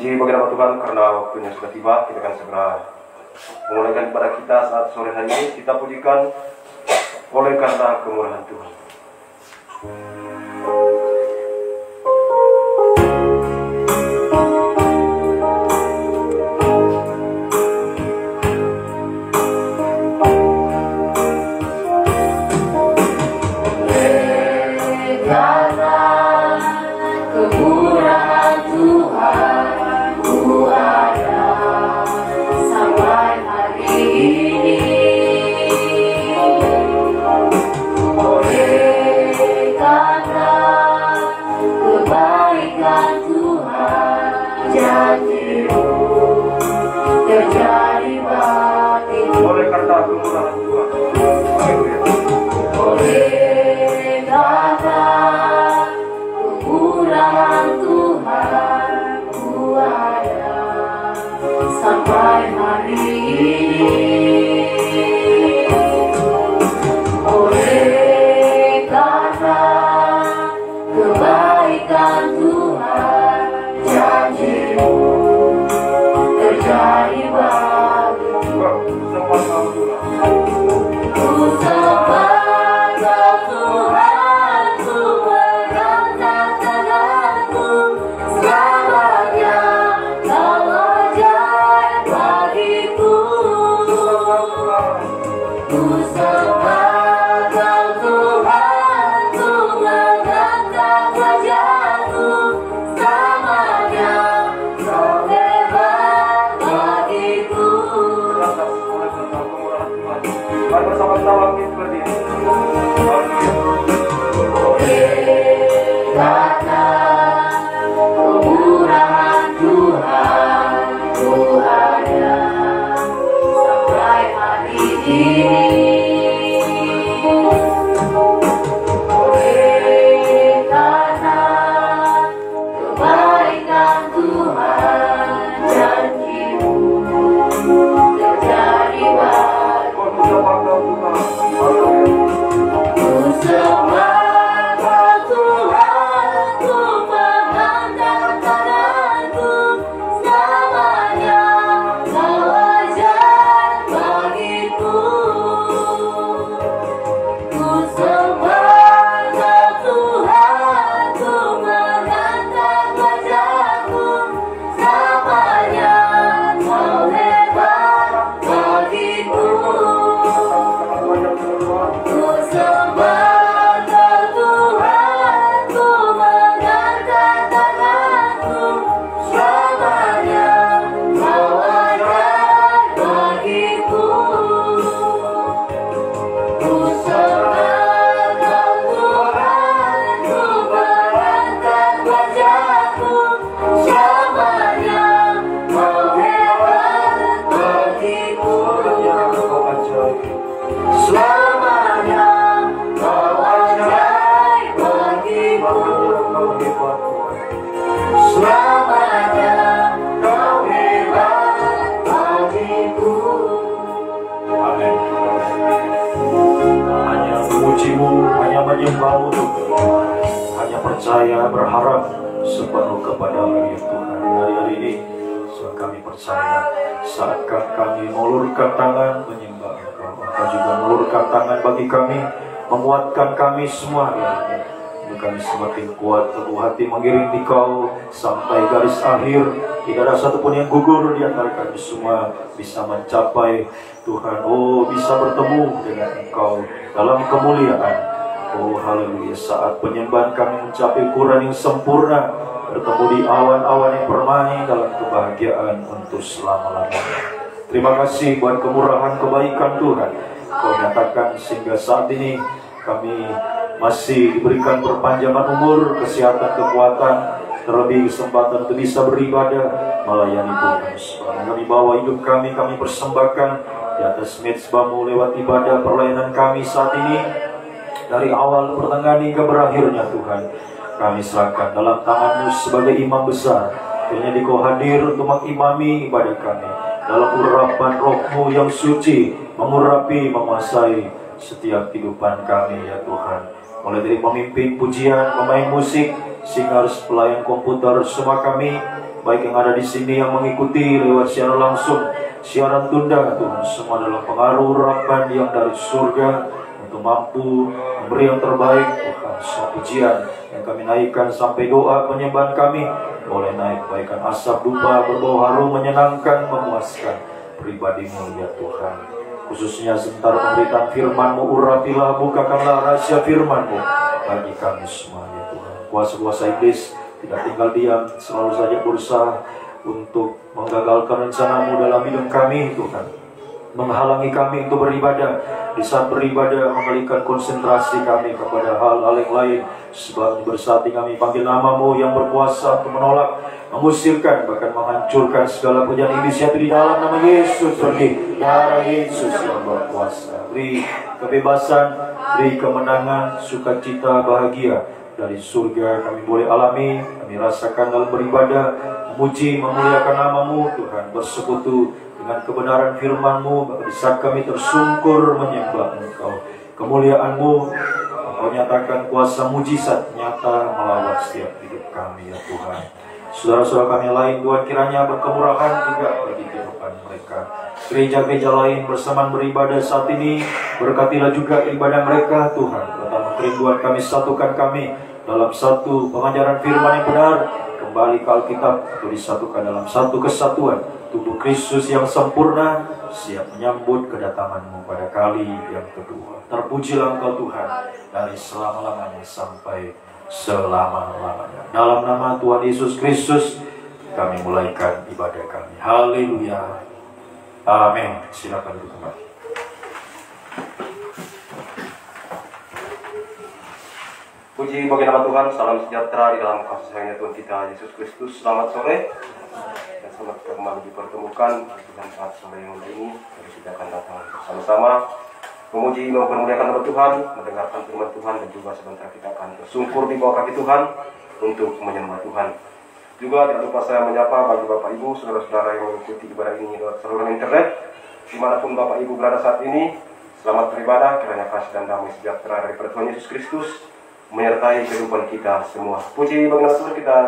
Puji bagi nama Tuhan karena waktunya sudah tiba. Kita akan segera memulaikan kepada kita saat sore hari ini. Kita pujikan oleh karena kemurahan Tuhan. Hanya percaya, berharap sepenuh kepada-Mu ya Tuhan. Hari ini kami percaya saat kami mengulurkan tangan menyembah Engkau, Engkau juga mengulurkan tangan bagi kami, menguatkan kami semua ya Tuhan. Kami semakin kuat, teguh hati mengiring Engkau sampai garis akhir. Tidak ada satupun yang gugur di antara kami semua bisa mencapai Tuhan. Oh, bisa bertemu dengan Engkau dalam kemuliaan. Oh haleluya, saat penyembahan kami mencapai ukuran yang sempurna, bertemu di awan-awan yang permai dalam kebahagiaan untuk selama-lamanya. Terima kasih buat kemurahan kebaikan Tuhan Kau nyatakan sehingga saat ini kami masih diberikan perpanjangan umur, kesehatan, kekuatan, terlebih kesempatan untuk bisa beribadah, melayani Tuhan. Sekarang kami bawa hidup kami persembahkan di atas mezbah-Mu lewat ibadah perlayanan kami saat ini. Dari awal pertengahan hingga berakhirnya Tuhan, kami serahkan dalam tangan-Mu sebagai imam besar. Kiranya Dikau hadir untuk mengimami ibadah kami dalam urapan Roh-Mu yang suci, mengurapi, menguasai setiap kehidupan kami ya Tuhan. Mulai dari pemimpin pujian, pemain musik, singers, pelayan komputer, semua kami baik yang ada di sini yang mengikuti lewat siaran langsung, siaran tunda Tuhan, semua dalam pengaruh urapan yang dari surga untuk mampu memberi yang terbaik Tuhan. Semua pujian yang kami naikkan sampai doa penyembahan kami boleh naik bagaikan asap dupa berbau harum, menyenangkan, memuaskan pribadi-Mu ya Tuhan. Khususnya sebentar pemberitaan firman-Mu, urapilah, bukakanlah rahasia firman-Mu bagi kami semua ya Tuhan. Kuasa-kuasa iblis tidak tinggal diam, selalu saja berusaha untuk menggagalkan rencana-Mu dalam hidup kami Tuhan, menghalangi kami untuk beribadah. Di saat beribadah mengalihkan konsentrasi kami kepada hal-hal yang lain. Sebab bersati kami panggil nama-Mu yang berkuasa untuk menolak, mengusirkan, bahkan menghancurkan segala pujian iblis yang di dalam nama Yesus. Pergi, darah Yesus yang berkuasa. Beri kebebasan, beri kemenangan, sukacita, bahagia dari surga kami boleh alami, kami rasakan dalam beribadah, memuji, memuliakan nama-Mu Tuhan, bersekutu dengan kebenaran firman-Mu. Bahkan di saat kami tersungkur menyembah Engkau, kemuliaan-Mu, Engkau nyatakan kuasa mujizat nyata melawat setiap hidup kami ya Tuhan. Saudara-saudara kami lain Tuhan, kiranya berkemurahan juga bagi kehidupan mereka. Gereja-gereja lain bersamaan beribadah saat ini, berkatilah juga ibadah mereka Tuhan. Terutama kerinduan kami, satukan kami dalam satu pengajaran firman yang benar, kembali ke Alkitab untuk disatukan dalam satu kesatuan tubuh Kristus yang sempurna, siap menyambut kedatangan-Mu pada kali yang kedua. Terpujilah Engkau Tuhan dari selama-lamanya sampai selama-lamanya. Dalam nama Tuhan Yesus Kristus kami mulaikan ibadah kami. Haleluya. Amin. Silakan duduk kembali. Puji bagi nama Tuhan, salam sejahtera di dalam kasih sayangnya Tuhan kita Yesus Kristus. Selamat sore dan selamat kembali dipertemukan dengan saat sore yang ini. Kita akan datang bersama-sama memuji, mempermuliakan nama Tuhan, mendengarkan firman Tuhan, dan juga sebentar kita akan bersungkur di bawah kaki Tuhan untuk menyembah Tuhan. Juga tidak lupa saya menyapa bagi Bapak Ibu, saudara-saudara yang mengikuti ibadah ini lewat saluran internet, dimanapun Bapak Ibu berada saat ini. Selamat beribadah, kiranya kasih dan damai sejahtera dari Tuhan Yesus Kristus menyertai kehidupan kita semua. Puji bagi nama Tuhan, kita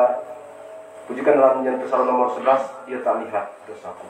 pujikan dalam nyanyian Psalm nomor 11, Dia tak lihat dosaku.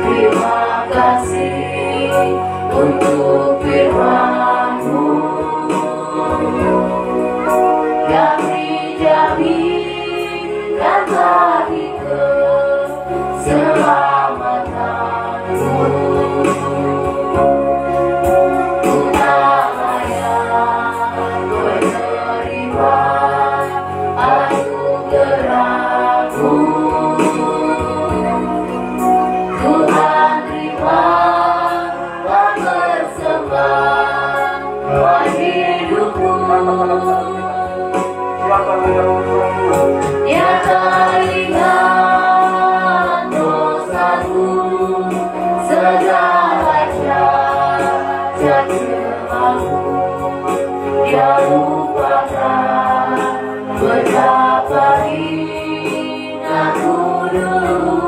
Terima kasih. yang dijaminkan bagi keselamatanku. Ku tak layak menerima anugerahmu. Tuhan terima dan bersembahkan hidupku. Ya teringat dosaku, segala cacat celahku. Dia lupakan betapa hinaku dulu.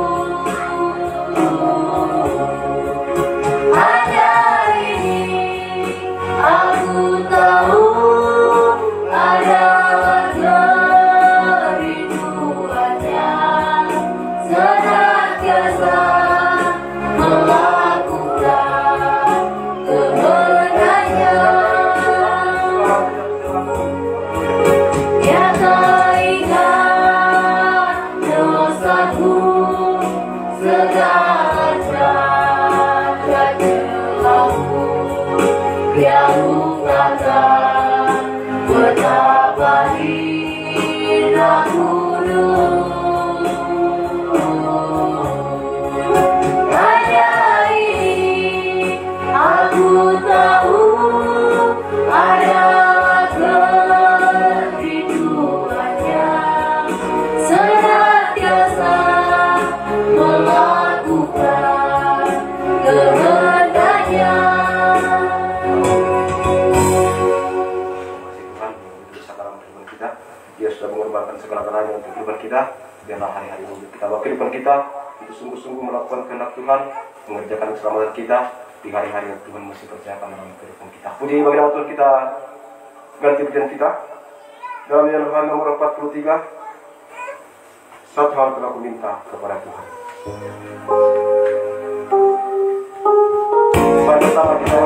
Hanya ini aku tahu adalah kerinduannya, senantiasa melakukan kehendaknya. Ya teringat dosaku, segala cacat celahku. Dia lupakan betapa hinaku dulu. Hanya ini aku tahu adalah kerinduannya, senantiasa melakukan kehendaknya. Dia sudah mengorbankan segala-galanya untuk kehidupan kita. Biarlah hari-hari ini kita bawa kehidupan kita untuk sungguh-sungguh melakukan kehendak Tuhan, mengerjakan keselamatan kita di hari-hari yang Tuhan mesti kerjakan dalam kehidupan kita. Puji bagi nama Tuhan. Kita ganti pujian kita dalam Yohanes nomor 43. Satu hal telah aku minta kepada Tuhan. Mari bersama kita.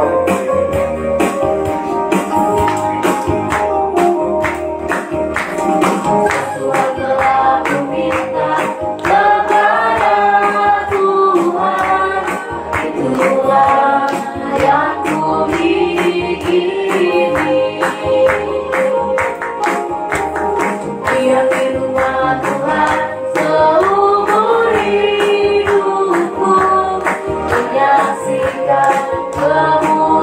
Menyaksikan kemuliaan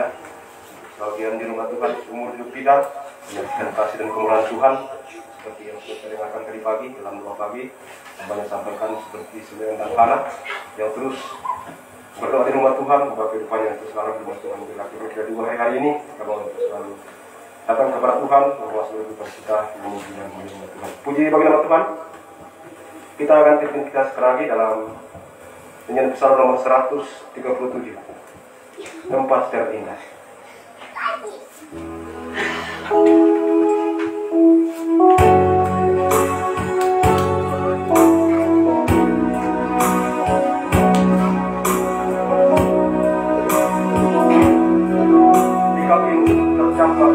kita. Bagian di rumah Tuhan umur hidup kita, menyaksikan kasih dan kemurahan Tuhan seperti yang sudah saya dengarkan tadi pagi dalam doa pagi. Banyak sampaikan seperti Simeon dan Hana yang terus berdoa di rumah Tuhan, bahwa kehidupannya itu selalu di rumah Tuhan. Bila kita di hari ini, kita mau selalu datang kepada Tuhan, bahwa seluruh kita memuji dan memuliakan Tuhan. Puji bagi nama Tuhan. Kita akan pimpin kita sekali lagi dalam nyanyian Psalm nomor 137, tempat terindah. Di kakimu tercampur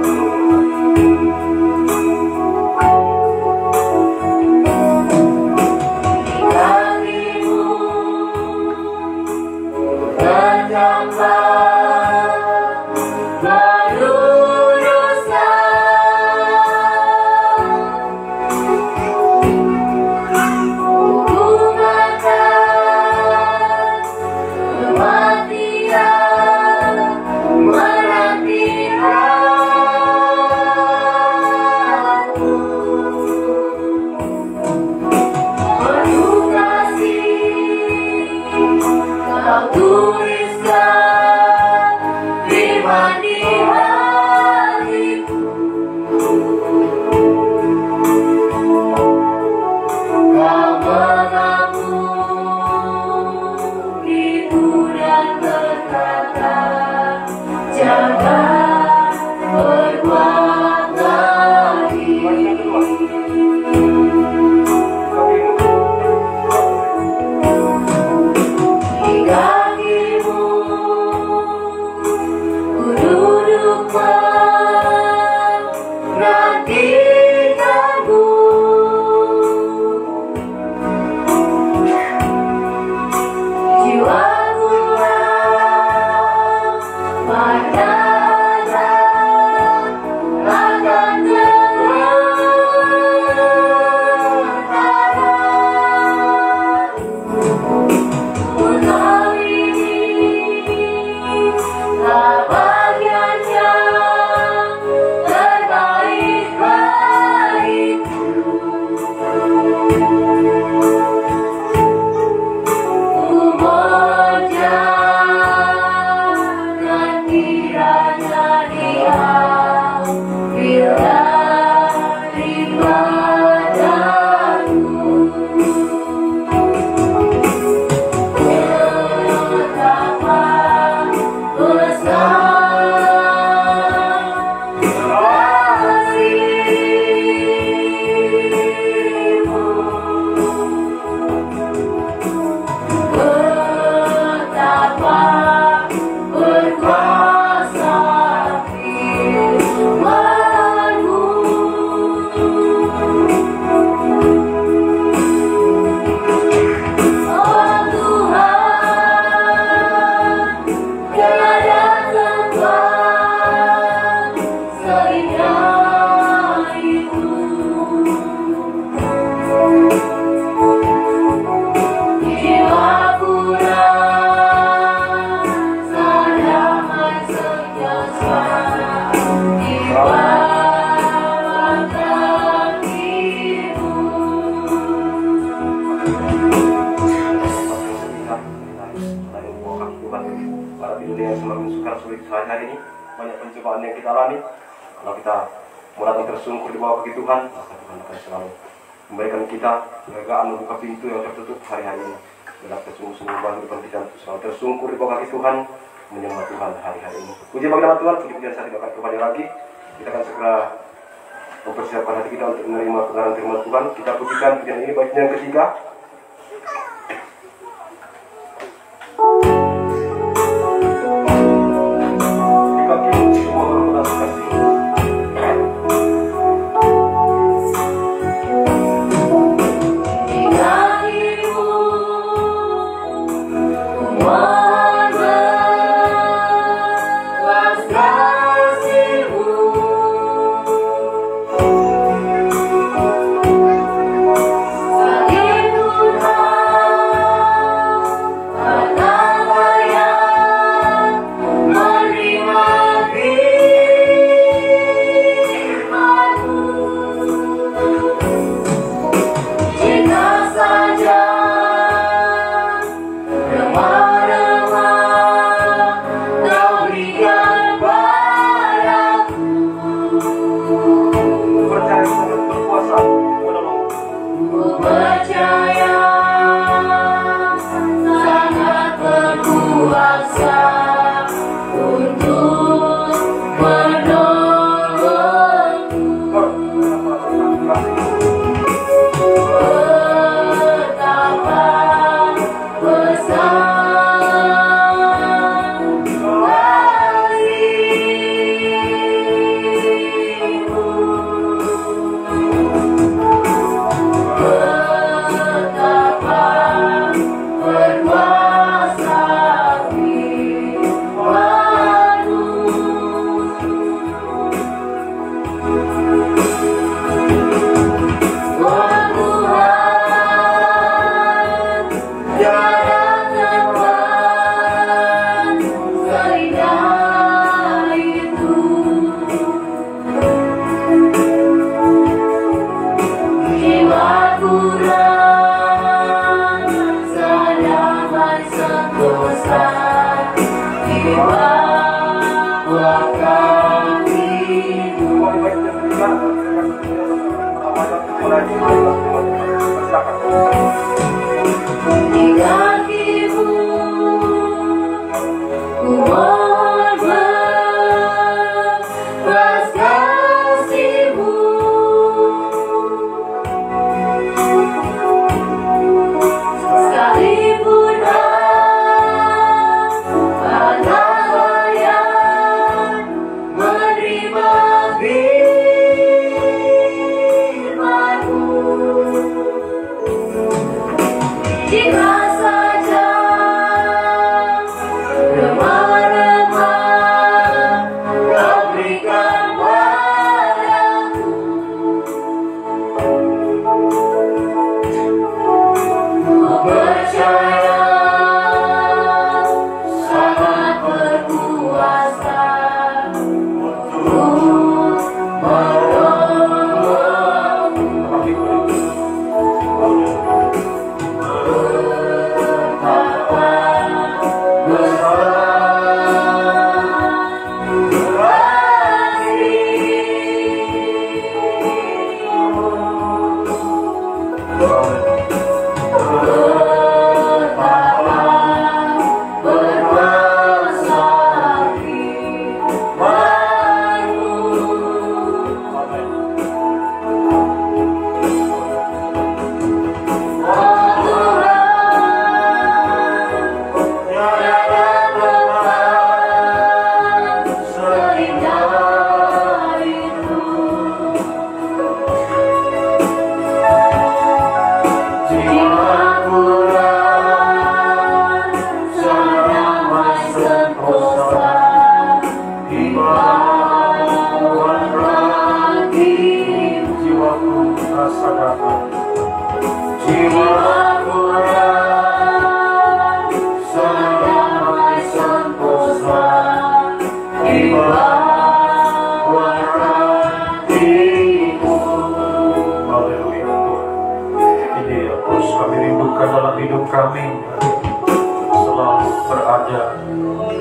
hari ini banyak pencobaan yang kita alami. Kalau kita mulai tersungkur di bawah kaki Tuhan, maka Tuhan akan selalu memberikan kita kelegaan membuka pintu yang tertutup hari-hari ini. Bila kita sungguh-sungguh bagi depan kita untuk selalu tersungkur di bawah kaki Tuhan, menyembah Tuhan hari-hari ini. Puji bagi nama Tuhan, puji-pujian saya dibawakan kepada lagi. Kita akan segera mempersiapkan hati kita untuk menerima kebenaran firman Tuhan. Kita pujikan pujian ini bagian yang ketiga. Salib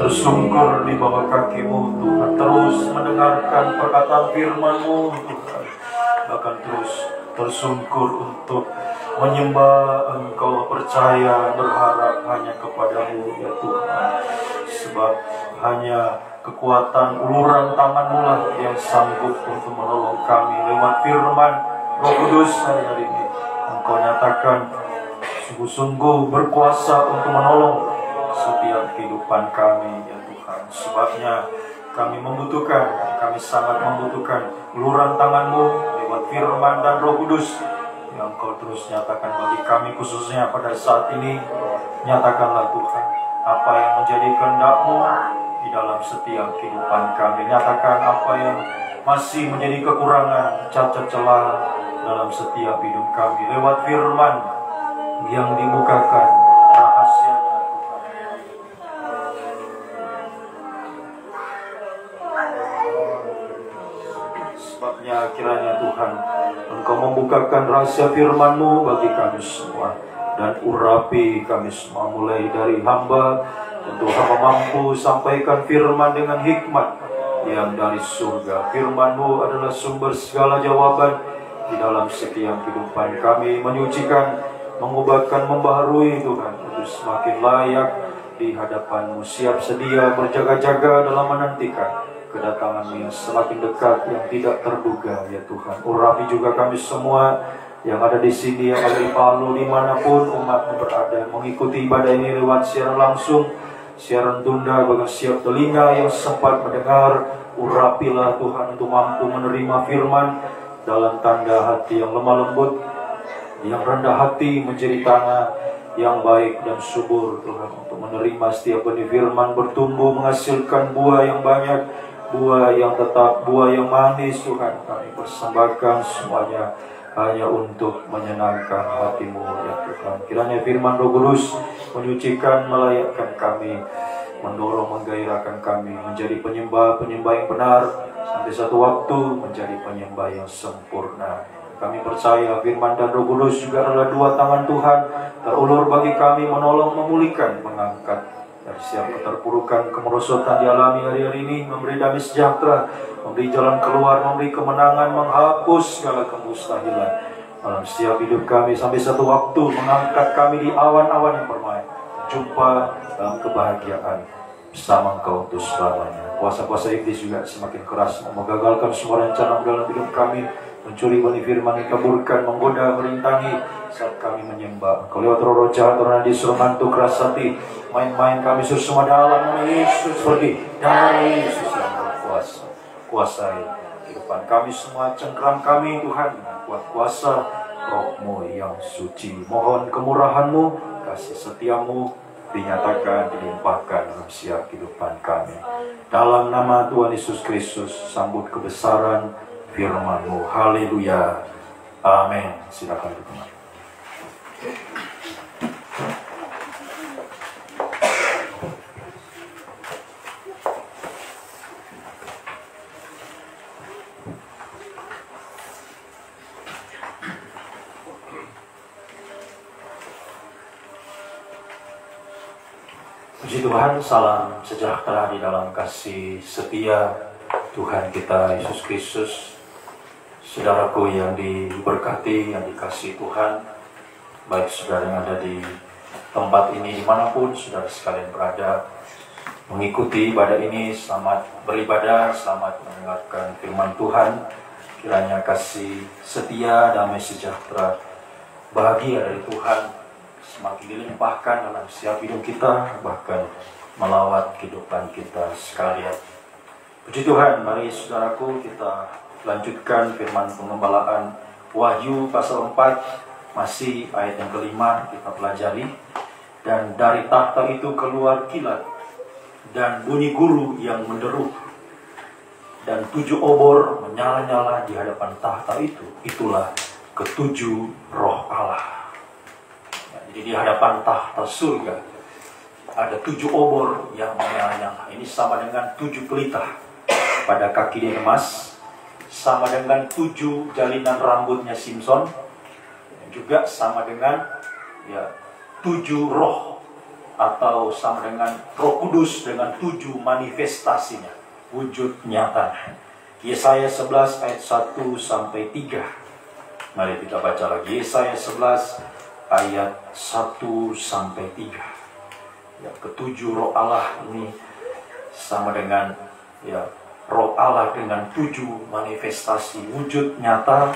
Tersungkur di bawah kaki-Mu Tuhan, terus mendengarkan perkataan firman-Mu Tuhan, bahkan terus tersungkur untuk menyembah Engkau, percaya, berharap hanya kepada-Mu ya Tuhan, sebab hanya kekuatan uluran tangan-Mu lah yang sanggup untuk menolong kami lewat firman Roh Kudus hari ini. Engkau nyatakan sungguh-sungguh berkuasa untuk menolong setiap kehidupan kami ya Tuhan. Sebabnya kami membutuhkan, kami sangat membutuhkan uluran tangan-Mu lewat firman dan Roh Kudus yang Kau terus nyatakan bagi kami, khususnya pada saat ini. Nyatakanlah Tuhan apa yang menjadi kehendak-Mu di dalam setiap kehidupan kami. Nyatakan apa yang masih menjadi kekurangan, cacat celah dalam setiap hidup kami lewat firman yang dibukakan rahasianya. Sebabnya kiranya Tuhan Engkau membukakan rahasia firman-Mu bagi kami semua, dan urapi kami semua mulai dari hamba, tentu hamba mampu sampaikan firman dengan hikmat yang dari surga. Firman-Mu adalah sumber segala jawaban di dalam setiap kehidupan kami, menyucikan, mengubahkan, membaharui Tuhan, untuk semakin layak di hadapan-Mu, siap sedia berjaga-jaga dalam menantikan kedatangan-Mu yang semakin dekat, yang tidak terduga ya Tuhan. Urapi juga kami semua yang ada di sini, yang ada di Palu, dimanapun umat-Mu berada, mengikuti ibadah ini lewat siaran langsung, siaran tunda, bagi siap telinga yang sempat mendengar. Urapilah Tuhan untuk mampu menerima firman dalam tanda hati yang lemah lembut, yang rendah hati menjadi tanah yang baik dan subur Tuhan, untuk menerima setiap benih firman bertumbuh menghasilkan buah yang banyak, buah yang tetap, buah yang manis Tuhan. Kami persembahkan semuanya hanya untuk menyenangkan hati-Mu ya Tuhan. Kiranya firman Roh Kudus menyucikan, melayakkan kami, mendorong, menggairahkan kami menjadi penyembah-penyembah yang benar, sampai satu waktu menjadi penyembah yang sempurna. Kami percaya firman dan Roh Kudus juga adalah dua tangan Tuhan terulur bagi kami, menolong, memulihkan, mengangkat dari setiap keterpurukan, kemerosotan dialami hari-hari ini, memberi damai sejahtera, memberi jalan keluar, memberi kemenangan, menghapus segala kemustahilan dalam setiap hidup kami, sampai satu waktu mengangkat kami di awan-awan yang permai, jumpa dalam kebahagiaan bersama Engkau untuk selamanya. Kuasa-kuasa iblis juga semakin keras menggagalkan semua rencana dalam hidup kami, mencuri benih firman, dikaburkan, menggoda, merintangi saat kami menyembah Engkau. Lewat roh jahat, orang disuruh ngantuk, keras hati, main-main, kami suruh semua dalam nama Yesus pergi dari Yesus yang berkuasa. Kuasai kehidupan kami semua, cengkram kami Tuhan, kuat kuasa Roh-Mu yang suci. Mohon kemurahan-Mu, kasih setia-Mu dinyatakan, dilimpahkan dalam setiap kehidupan kami. Dalam nama Tuhan Yesus Kristus, sambut kebesaran firman-Mu. Haleluya. Amin. Silakan duduk. Puji Tuhan, salam sejahtera di dalam kasih setia Tuhan kita Yesus Kristus. Saudaraku yang diberkati, yang dikasihi Tuhan, baik saudara yang ada di tempat ini, dimanapun saudara sekalian berada, mengikuti ibadah ini, selamat beribadah, selamat mendengarkan firman Tuhan. Kiranya kasih setia, damai sejahtera, bahagia dari Tuhan semakin dilimpahkan dalam setiap hidup kita, bahkan melawat kehidupan kita sekalian. Puji Tuhan, mari saudaraku kita lanjutkan firman pengembalaan Wahyu pasal 4, masih ayat yang kelima kita pelajari. Dan dari tahta itu keluar kilat dan bunyi guru yang menderu, dan 7 obor menyala-nyala di hadapan tahta itu. Itulah ketujuh roh Allah. Jadi di hadapan tahta surga ada 7 obor yang menyala-nyala. Ini sama dengan 7 pelita pada kaki dia emas, sama dengan 7 jalinan rambutnya Simpson, dan juga sama dengan 7 roh, atau sama dengan Roh Kudus dengan 7 manifestasinya, wujud nyata. Yesaya 11 ayat 1 sampai 3. Mari kita baca lagi Yesaya 11 ayat 1 sampai 3. Ketujuh roh Allah ini sama dengan roh Allah dengan 7 manifestasi wujud nyata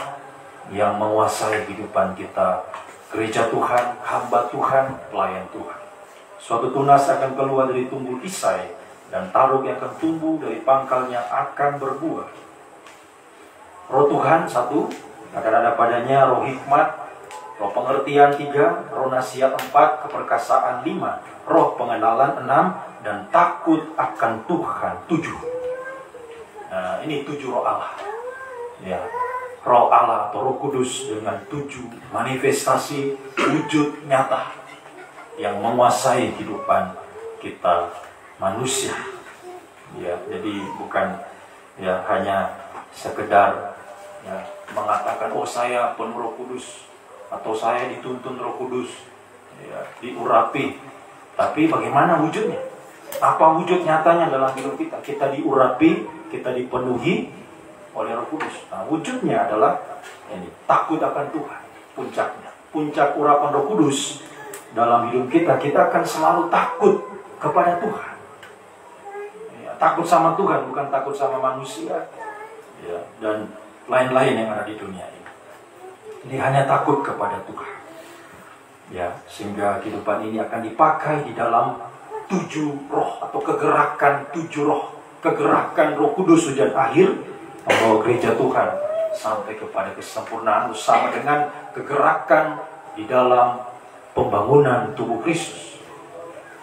yang menguasai kehidupan kita, gereja Tuhan, hamba Tuhan, pelayan Tuhan. Suatu tunas akan keluar dari tumbuh isai, dan taruk yang akan tumbuh dari pangkalnya akan berbuah. Roh Tuhan 1, akan ada padanya roh hikmat, roh pengertian 3, roh nasihat 4, keperkasaan 5, roh pengenalan 6, dan takut akan Tuhan 7. Nah, ini 7 roh Allah. Roh Allah atau Roh Kudus dengan 7 manifestasi wujud nyata yang menguasai kehidupan kita manusia. Jadi bukan hanya sekedar mengatakan, oh saya penuh Roh Kudus, atau saya dituntun Roh Kudus, diurapi. Tapi bagaimana wujudnya? Apa wujud nyatanya dalam hidup kita? Kita diurapi, kita dipenuhi oleh Roh Kudus. Nah, wujudnya adalah ini, takut akan Tuhan. Puncaknya, puncak urapan Roh Kudus dalam hidup kita, kita akan selalu takut kepada Tuhan. takut sama Tuhan, bukan takut sama manusia, ya, dan lain-lain yang ada di dunia ini. Ini hanya takut kepada Tuhan, ya, sehingga kehidupan ini akan dipakai di dalam 7 roh atau kegerakan 7 roh, kegerakan Roh Kudus hujan akhir membawa gereja Tuhan sampai kepada kesempurnaan bersama dengan kegerakan di dalam pembangunan tubuh Kristus.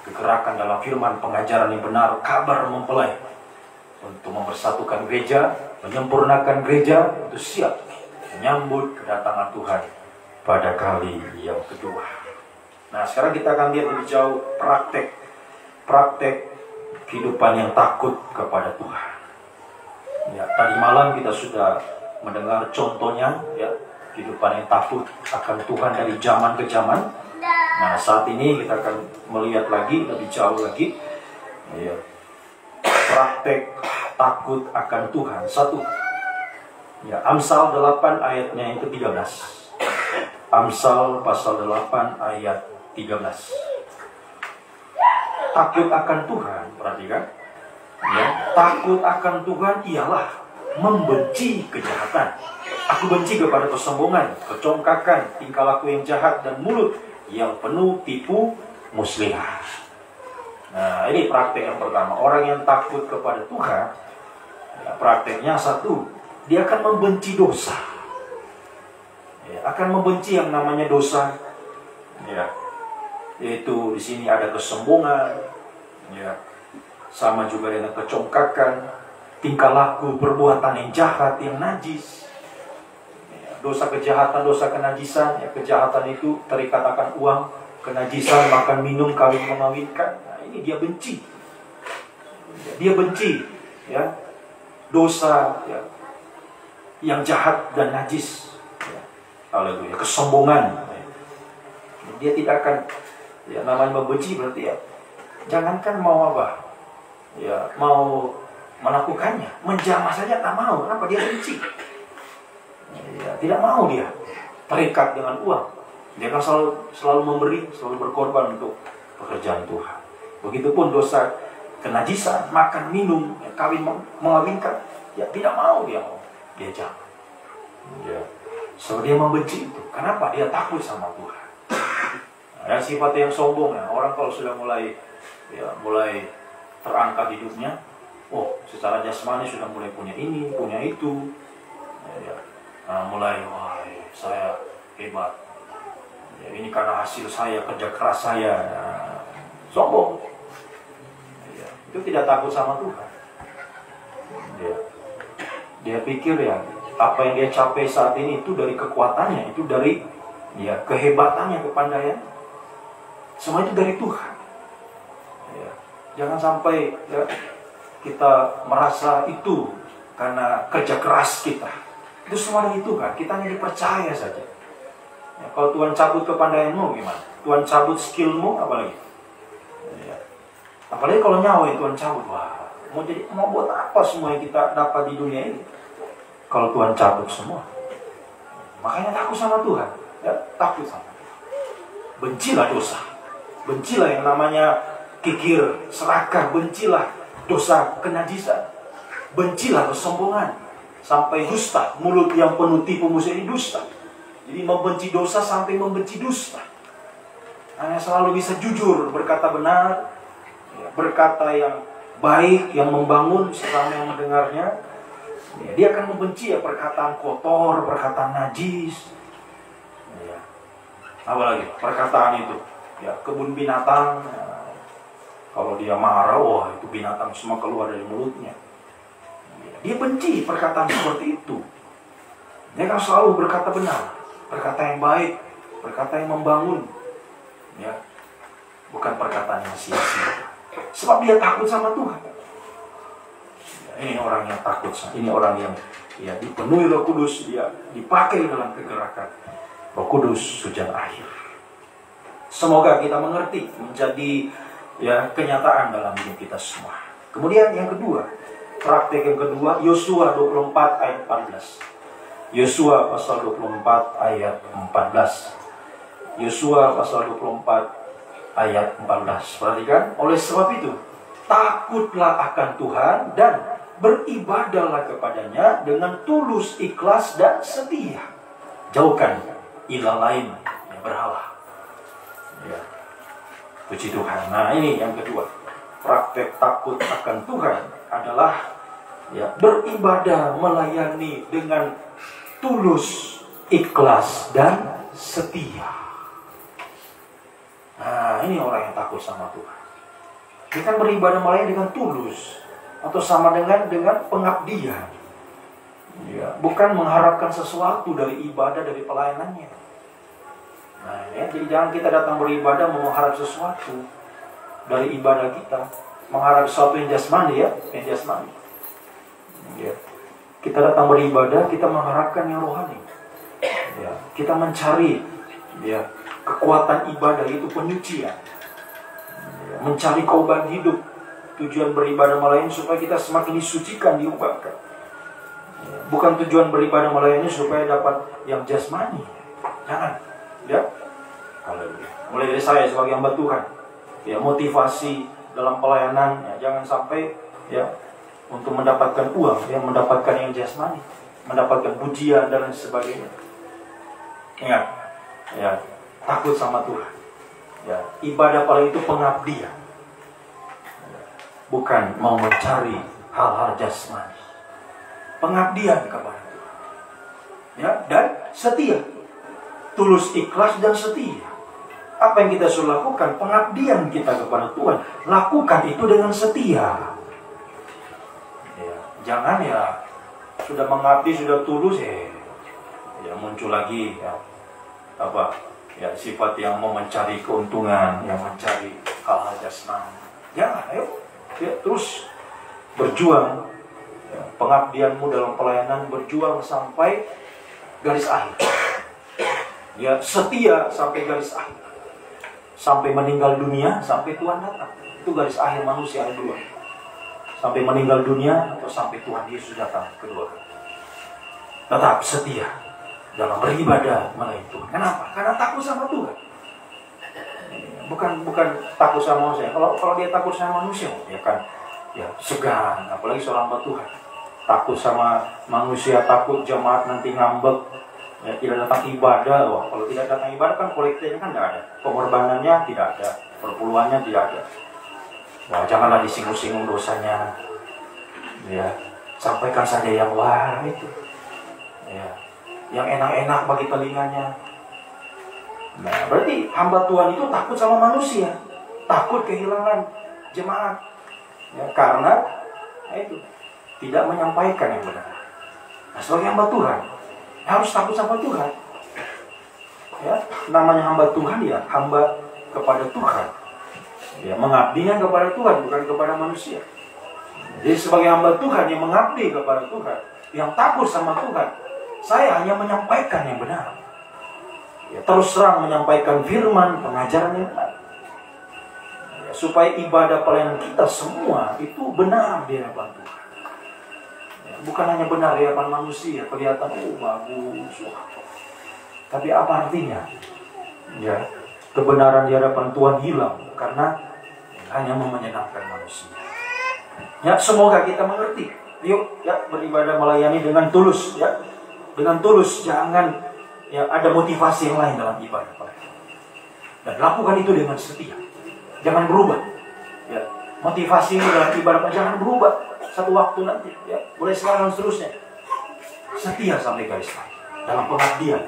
Kegerakan dalam firman, pengajaran yang benar, kabar mempelai untuk mempersatukan gereja, menyempurnakan gereja untuk siap menyambut kedatangan Tuhan pada kali yang kedua. Nah, sekarang kita akan lihat lebih jauh praktek kehidupan yang takut kepada Tuhan. Ya, tadi malam kita sudah mendengar contohnya, ya, kehidupan yang takut akan Tuhan dari zaman ke zaman. Nah, saat ini kita akan melihat lagi lebih jauh lagi, ya, praktek takut akan Tuhan. 1, ya, Amsal 8 ayatnya yang ke-13. Amsal pasal 8 ayat 13. Takut akan Tuhan, perhatikan, ya, takut akan Tuhan ialah membenci kejahatan. Aku benci kepada kesombongan, kecongkakan, tingkah laku yang jahat, dan mulut yang penuh tipu muslihat. Nah, ini praktek yang pertama. Orang yang takut kepada Tuhan, ya, prakteknya 1, dia akan membenci dosa, ya, akan membenci yang namanya dosa, ya, yaitu di sini ada kesombongan, ya, sama juga dengan kecongkakan, tingkah laku, perbuatan yang jahat, yang najis. Dosa kejahatan, dosa kenajisan, ya, kejahatan itu terikat akan uang, kenajisan makan minum, kawin mengawinkan. Nah, ini dia benci. Dia benci, ya, dosa, ya, yang jahat dan najis. Ya, haleluya, kesombongan. Ya. Dia tidak akan, ya, namanya membenci berarti, ya, jangankan mau apa, ya, mau melakukannya, menjamah saja tak mau. Kenapa? Dia benci. Ya, tidak mau dia terikat dengan uang. Dia akan selalu memberi, selalu berkorban untuk pekerjaan Tuhan. Begitupun dosa kenajisan, makan minum, ya, kawin mengawinkan, ya, tidak mau dia jangan. Ya. So dia membenci itu. Kenapa? Dia takut sama Tuhan. Nah, sifatnya yang sombong, ya. Orang kalau sudah mulai terangkat hidupnya, oh, secara jasmani sudah mulai punya ini, punya itu, ya. Nah, mulai, wah, saya hebat, ya, ini karena hasil saya, kerja keras saya. Nah, sombong, ya, itu tidak takut sama Tuhan. Dia pikir, ya, apa yang dia capai saat ini itu dari kekuatannya, itu dari, ya, kehebatannya, kepandaian, semua itu dari Tuhan. Ya, jangan sampai, ya, kita merasa itu karena kerja keras kita. Itu semua dari Tuhan, kita hanya dipercaya saja. Ya, kalau Tuhan cabut kepandaianmu gimana? Tuhan cabut skillmu, apalagi? Ya. Apalagi kalau nyawa yang Tuhan cabut, wah, mau buat apa semua yang kita dapat di dunia ini? Kalau Tuhan cabut semua, makanya takut sama Tuhan, ya, takut sama Tuhan. Bencilah dosa, bencilah yang namanya kikir, serakah, bencilah dosa kenajisan, bencilah kesombongan. Sampai dusta, mulut yang penuh tipu muslihat ini dusta. Jadi membenci dosa sampai membenci dusta. Hanya selalu bisa jujur, berkata benar, ya, berkata yang baik, yang membangun selama yang mendengarnya. Ya, dia akan membenci, ya, perkataan kotor, perkataan najis. Ya. Apalagi perkataan itu, ya, kebun binatang. Ya, kalau dia marah, wah, itu binatang semua keluar dari mulutnya. Dia benci perkataan seperti itu. Dia akan selalu berkata benar, berkata yang baik, berkata yang membangun, ya, bukan perkataan yang sia-sia. Sebab dia takut sama Tuhan. Ya, ini orang yang takut, ini orang yang, ya, dipenuhi Roh Kudus, dia dipakai dalam kegerakan Roh Kudus hujan akhir. Semoga kita mengerti, menjadi, ya, kenyataan dalam hidup kita semua. Kemudian yang kedua, praktek yang kedua, Yosua 24 ayat 14. Yosua pasal 24 ayat 14. Yosua pasal 24 ayat 14. Perhatikan, oleh sebab itu takutlah akan Tuhan dan beribadahlah kepadanya dengan tulus, ikhlas, dan setia. Jauhkan ilah lain yang berhala. Ya. Puji Tuhan. Nah, ini yang kedua. Praktek takut akan Tuhan adalah beribadah, melayani dengan tulus, ikhlas, dan setia. Nah, ini orang yang takut sama Tuhan. Kita beribadah melayani dengan tulus, atau sama dengan pengabdian. Ya, bukan mengharapkan sesuatu dari ibadah, dari pelayanannya. Nah, jadi jangan kita datang beribadah mengharap sesuatu dari ibadah kita, mengharap sesuatu yang jasmani, yang jasmani. Ya. Kita datang beribadah, kita mengharapkan yang rohani. Ya. Kita mencari kekuatan ibadah itu penyucian. Ya. Mencari korban hidup. Tujuan beribadah melayani supaya kita semakin disucikan, diubahkan. Ya. Bukan tujuan beribadah melayani supaya dapat yang jasmani. Jangan. Ya. Haleluya. Mulai dari saya sebagai hamba Tuhan, motivasi dalam pelayanan, jangan sampai untuk mendapatkan uang, mendapatkan yang jasmani, mendapatkan pujian dan lain sebagainya. Ingat, takut sama Tuhan. Ibadah paling itu pengabdian, bukan mau mencari hal-hal jasmani. Pengabdian kepada Tuhan, dan setia, tulus, ikhlas, dan setia. Apa yang kita suruh lakukan, pengabdian kita kepada Tuhan, lakukan itu dengan setia. Jangan sudah mengabdi, sudah tulus, muncul lagi sifat yang mau mencari keuntungan, yang mencari hal-hal jasmani. Jangan, ayo terus berjuang. Pengabdianmu dalam pelayanan, berjuang sampai garis akhir. Setia sampai garis akhir. Sampai meninggal dunia, sampai Tuhan datang. Itu garis akhir manusia ada dua. Sampai meninggal dunia atau sampai Tuhan Yesus datang kedua kali. Tetap setia dalam beribadah melayani Tuhan. Kenapa? Karena takut sama Tuhan. Bukan takut sama manusia. Kalau dia takut sama manusia, segan. Apalagi seorang hamba Tuhan. Takut sama manusia, takut jemaat nanti ngambek. Tidak datang ibadah. Wah, kalau tidak datang ibadah kan kolektifnya kan tidak ada. Pengorbanannya tidak ada. Perpuluhannya tidak ada. Wah, janganlah disinggung-singgung dosanya. Sampaikan saja yang wah itu. Yang enak-enak bagi telinganya. Nah, berarti hamba Tuhan itu takut sama manusia. Takut kehilangan jemaat. Karena itu tidak menyampaikan yang benar. Nah, sebagai hamba Tuhan harus takut sama Tuhan. Namanya hamba Tuhan, hamba kepada Tuhan. Mengabdinya kepada Tuhan, bukan kepada manusia. Jadi sebagai hamba Tuhan yang mengabdi kepada Tuhan, yang takut sama Tuhan, saya hanya menyampaikan yang benar. Terus terang menyampaikan firman, pengajaran yang benar. Supaya ibadah pelayanan kita semua itu benar di hadapan Tuhan. Bukan hanya benar di hadapan manusia, kelihatan bagus. Tapi apa artinya? Kebenaran di hadapan Tuhan hilang karena hanya menyenangkan manusia. Semoga kita mengerti. Yuk, beribadah melayani dengan tulus, dengan tulus. Jangan ada motivasi yang lain dalam ibadah. Dan lakukan itu dengan setia. Jangan berubah. Motivasi dalam ibadah jangan berubah. Satu waktu nanti, mulai sekarang dan seterusnya. Setia sampai garis akhir dalam pengabdian,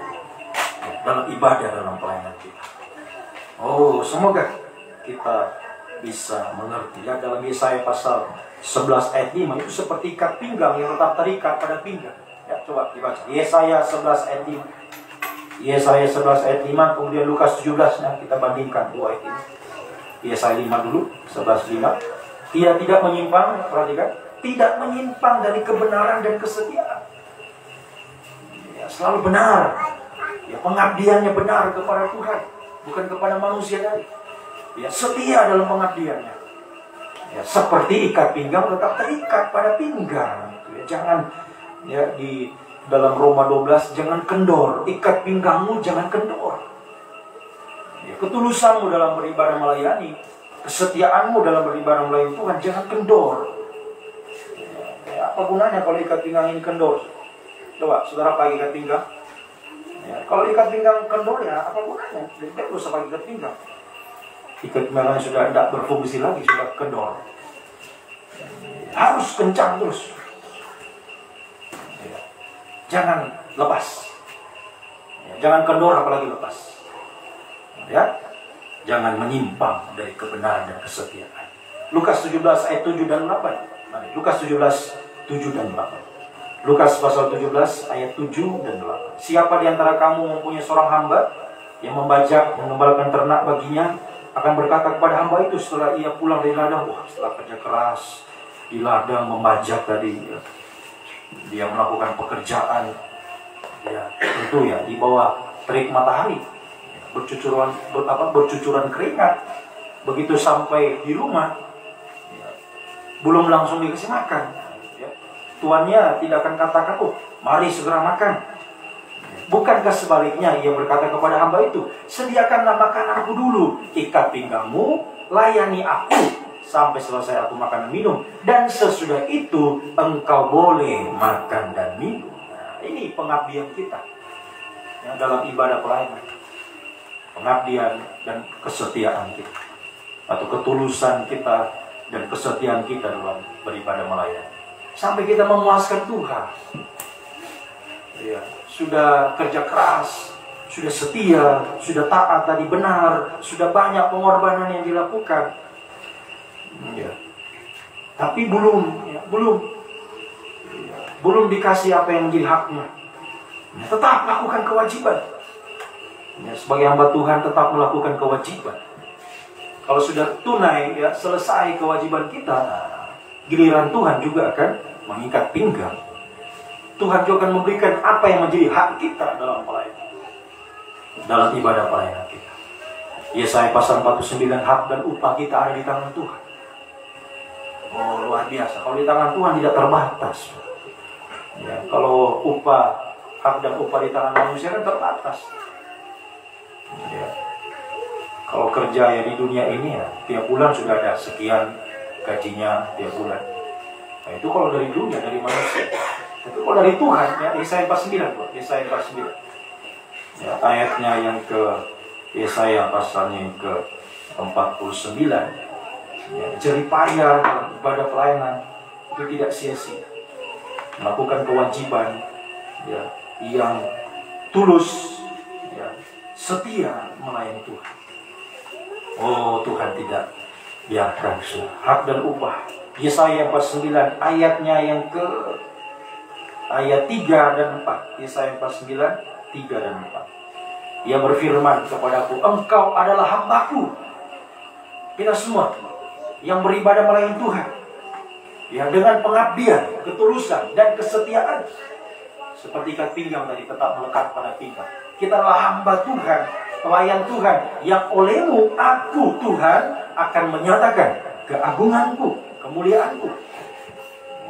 dalam ibadah, dalam pelayanan kita. Semoga kita bisa mengerti. Dalam Yesaya pasal 11 ayat 5 itu seperti ikat pinggang yang tetap terikat pada pinggang. Coba dibaca. Yesaya 11 ayat 5. Yesaya 11 ayat 5, kemudian Lukas 17. Kita bandingkan dua ayat ini. Yesaya 5 dulu, 11:5. Ia tidak menyimpang, perhatikan. Tidak menyimpang dari kebenaran dan kesetiaan. Selalu benar. Pengabdiannya benar kepada Tuhan, bukan kepada manusia tadi. Setia dalam pengabdiannya. Seperti ikat pinggang tetap terikat pada pinggang. Jangan di dalam Roma 12 jangan kendor. Ikat pinggangmu jangan kendor. Ketulusanmu dalam beribadah melayani kesetiaanmu dalam beribadah melayani Tuhan jangan kendor. Ya, apa gunanya kalau ikat pinggang ini kendor? Coba saudara pakai ikat pinggang. Ya, kalau ikat pinggang kendor ya apa gunanya? Tidak usah pakai ikat pinggang. Ikat pinggangnya sudah tidak berfungsi lagi, sudah kendor. Harus kencang terus. Ya. Jangan lepas. Ya, jangan kendor apalagi lepas. Ya, jangan menyimpang dari kebenaran dan kesetiaan. Lukas 17 ayat 7 dan 8. Mari, Lukas 17 7 dan 8. Lukas pasal 17 ayat 7 dan 8. Siapa di antara kamu mempunyai seorang hamba yang membajak, mengembalakan ternak baginya, akan berkata kepada hamba itu setelah ia pulang dari ladang, wah setelah kerja keras di ladang membajak tadi, ya, dia melakukan pekerjaan, ya tentu ya di bawah terik matahari, bercucuran keringat. Begitu sampai di rumah, ya, belum langsung dikasih makan, ya, tuannya tidak akan katakan, oh mari segera makan. Bukankah sebaliknya ia berkata kepada hamba itu, sediakanlah makananku dulu, ikat pinggangmu, layani aku sampai selesai aku makan dan minum, dan sesudah itu engkau boleh makan dan minum. Nah, ini pengabdian kita, ya, dalam ibadah pelayanan. Pengabdian dan kesetiaan kita, atau ketulusan kita dan kesetiaan kita dalam beribadah melayani, sampai kita memuaskan Tuhan. Ya, sudah kerja keras, sudah setia, sudah taat tadi benar, sudah banyak pengorbanan yang dilakukan, ya, tapi belum dikasih apa yang menjadi haknya. Ya, tetap lakukan kewajiban. Ya, sebagai hamba Tuhan tetap melakukan kewajiban. Kalau sudah tunai, ya, selesai kewajiban kita, giliran Tuhan juga akan mengikat pinggang. Tuhan juga akan memberikan apa yang menjadi hak kita dalam pelayanan, dalam ibadah pelayanan kita. Yesaya pasal 49, hak dan upah kita ada di tangan Tuhan. Oh, luar biasa. Kalau di tangan Tuhan tidak terbatas. Ya, kalau hak dan upah di tangan manusia kan terbatas. Ya. Kalau kerja ya di dunia ini ya, tiap bulan sudah ada sekian gajinya tiap bulan. Nah, itu kalau dari dunia, dari manusia. Tapi kalau dari Tuhan, ya, Yesaya 49, Yesaya 49. Ya, ayatnya yang ke Yesaya pasalnya yang ke 49. Ya, jerih payah dalam ibadah pelayanan itu tidak sia-sia. Melakukan kewajiban, ya, yang tulus, ya, setia melayani Tuhan. Oh, Tuhan tidak biarkan hak dan upah. Yesaya 49 ayatnya yang ke ayat 3 dan 4. Yesaya 49 3 dan 4. Ia berfirman kepadaku, engkau adalah hambaku. Kita semua yang beribadah melayani Tuhan, yang dengan pengabdian, ketulusan dan kesetiaan, seperti ikat pinggang tadi tetap melekat pada pinggang. Kita adalah hamba Tuhan, pelayan Tuhan, yang olehmu aku Tuhan akan menyatakan keagunganku, kemuliaanku.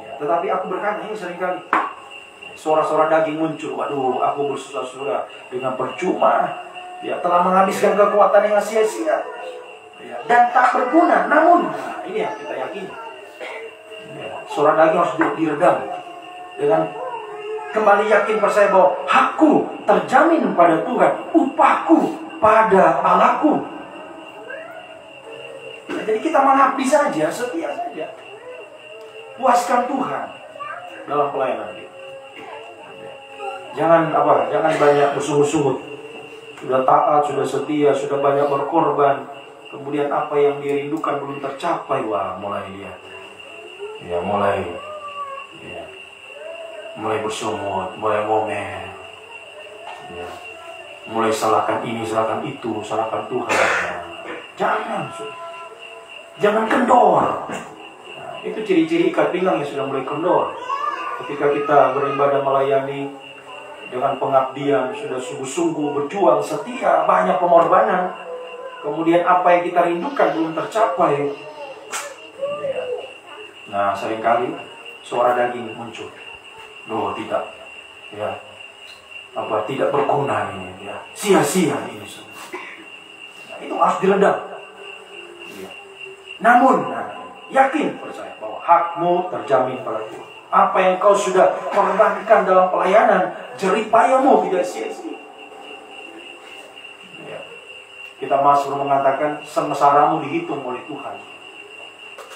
Ya, tetapi aku berkata ini seringkali suara-suara daging muncul. Waduh, aku bersusah-susah dengan percuma, ya, telah menghabiskan kekuatan dengan sia-sia, ya, dan tak berguna. Namun, nah, ini yang kita yakini, ya, suara daging harus diredam dengan kembali yakin percaya bahwa hakku terjamin pada Tuhan, upahku pada Allahku. Ya, jadi kita mengabdi saja, setia saja, puaskan Tuhan dalam pelayanan kita. Jangan banyak bersungut-sungut. Sudah taat, sudah setia, sudah banyak berkorban, kemudian apa yang dia rindukan belum tercapai, wah mulai dia, ya mulai bersungut, mulai ngomel, ya, mulai salahkan ini, salahkan itu, salahkan Tuhan. Jangan kendor. Nah, itu ciri-ciri ikat pinggang yang sudah mulai kendor. Ketika kita beribadah melayani dengan pengabdian, sudah sungguh-sungguh berjuang, setia, banyak pengorbanan, kemudian apa yang kita rindukan belum tercapai. Nah, seringkali suara daging muncul. Loh, tidak, ya, tidak berguna ini, ya, sia-sia ini semua. Nah, itu harus diredam. Ya. Namun, yakin percaya bahwa hakmu terjamin pada Tuhan. Apa yang kau sudah korbankan dalam pelayanan, jeripayamu tidak sia-sia. Ya. Kita Mazmur mengatakan sengsaramu dihitung oleh Tuhan.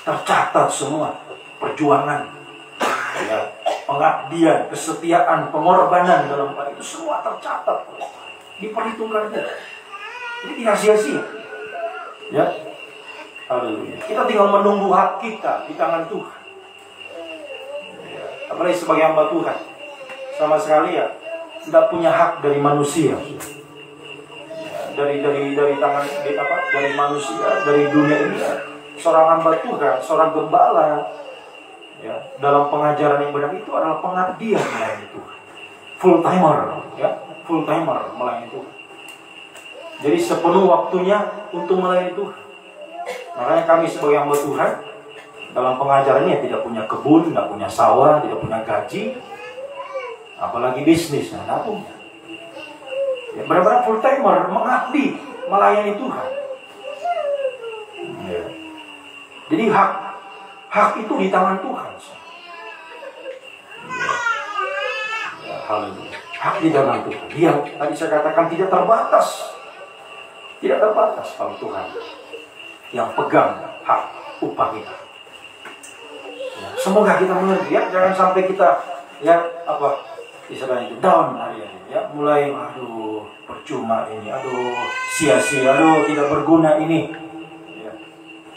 Tercatat semua perjuangan, ya, pengabdian, kesetiaan, pengorbanan dalam hal itu semua tercatat, diperhitungkan. Jadi tidak sia-sia. Ya. Haleluya. Kita tinggal menunggu hak kita di tangan Tuhan. Ya. Apalagi sebagai hamba Tuhan, sama sekali ya tidak punya hak dari manusia. Ya. Dari tangan dari manusia, dari dunia ini. Ya. Seorang hamba Tuhan, seorang gembala, ya, dalam pengajaran yang benar itu adalah pengabdian melayani Tuhan. Full timer, ya, full timer melayani Tuhan. Jadi sepenuh waktunya untuk melayani Tuhan. Makanya kami sebagai hamba Tuhan dalam pengajarannya tidak punya kebun, tidak punya sawah, tidak punya gaji, apalagi bisnis, tidak punya. Ya, benar-benar full timer mengabdi melayani Tuhan. Ya. Jadi hak itu di tangan Tuhan. Ya, haleluya. Hak di tangan Tuhan. Yang tadi saya katakan tidak terbatas. Tidak terbatas kalau Tuhan yang pegang hak upah kita. Ya, semoga kita mengerti ya, jangan sampai kita ya istilahnya itu down hari ini ya, mulai aduh percuma ini, aduh sia-sia, aduh tidak berguna ini. Ya.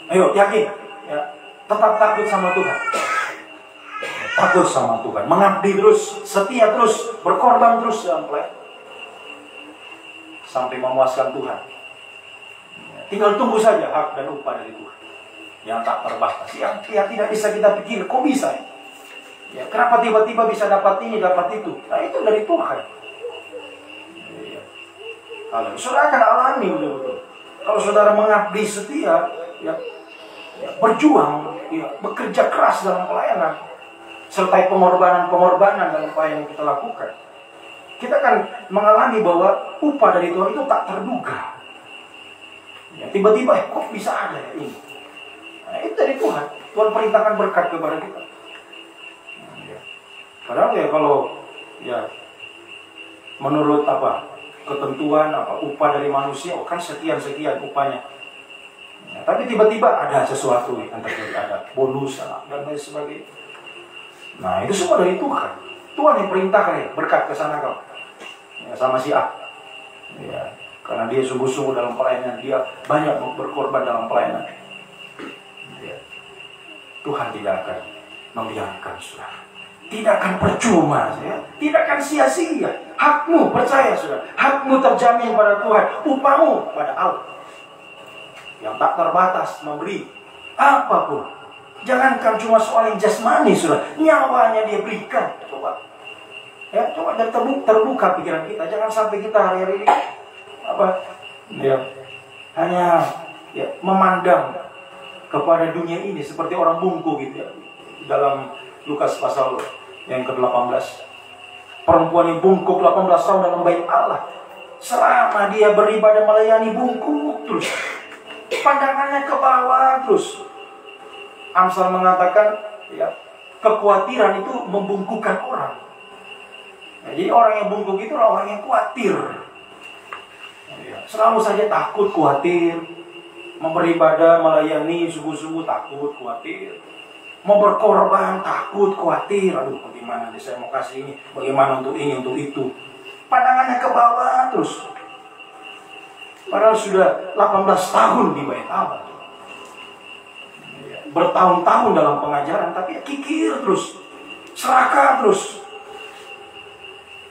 Ayo yakin. Ya, tetap takut sama Tuhan. Takut sama Tuhan, mengabdi terus, setia terus, berkorban terus dalam pelayanan sampai memuaskan Tuhan. Tinggal tunggu saja hak dan upah dari Tuhan yang tak terbatas, yang tidak bisa kita pikir, kok bisa? Ya, kenapa tiba-tiba bisa dapat ini, dapat itu? Nah, itu dari Tuhan. Ya. Kalau saudara akan alami betul-betul. Kalau saudara mengabdi setia, ya, berjuang, ya, bekerja keras dalam pelayanan, sertai pengorbanan dalam pelayanan yang kita lakukan, kita akan mengalami bahwa upah dari Tuhan itu tak terduga. Ya, tiba-tiba kok bisa ada ya ini? Nah, itu dari Tuhan. Tuhan perintahkan berkat kepada kita. Nah, ya. Padahal ya kalau ya menurut ketentuan upah dari manusia, kan sekian upahnya. Ya, tapi tiba-tiba ada sesuatu yang terjadi, ada bonus dan lain sebagainya. Nah, itu semua dari Tuhan. Tuhan yang perintahkan ya, berkat ke sana kau. Ya, sama si A. Ya, karena dia sungguh-sungguh dalam pelayanan, dia banyak berkorban dalam pelayanan. Ya. Tuhan tidak akan membiarkan saudara. Tidak akan percuma, ya. Tidak akan sia-sia. Hakmu, percaya saudara. Hakmu terjamin pada Tuhan. Upahmu pada Allah yang tak terbatas memberi apapun. Jangankan cuma soal yang jasmani, saudara, nyawanya dia berikan. Coba dan terbuka pikiran kita. Jangan sampai kita hari-hari ini hanya memandang kepada dunia ini seperti orang bungku gitu ya. Dalam Lukas pasal yang ke-18, perempuan yang bungkuk 18 tahun dalam bait Allah, selama dia beribadah melayani bungkuk terus. Pandangannya ke bawah terus. Amsal mengatakan ya, kekhawatiran itu membungkukkan orang. Ya, jadi orang yang bungkuk itu adalah orang yang khawatir. Ya, selalu saja takut, khawatir. Mau beribadah, melayani, sungguh-sungguh takut, khawatir. Mau berkorban, takut, khawatir. Aduh, bagaimana saya mau kasih ini, bagaimana untuk ini, untuk itu. Pandangannya ke bawah terus. Padahal sudah 18 tahun di bait Allah. Bertahun-tahun dalam pengajaran, tapi kikir terus. Serakah terus.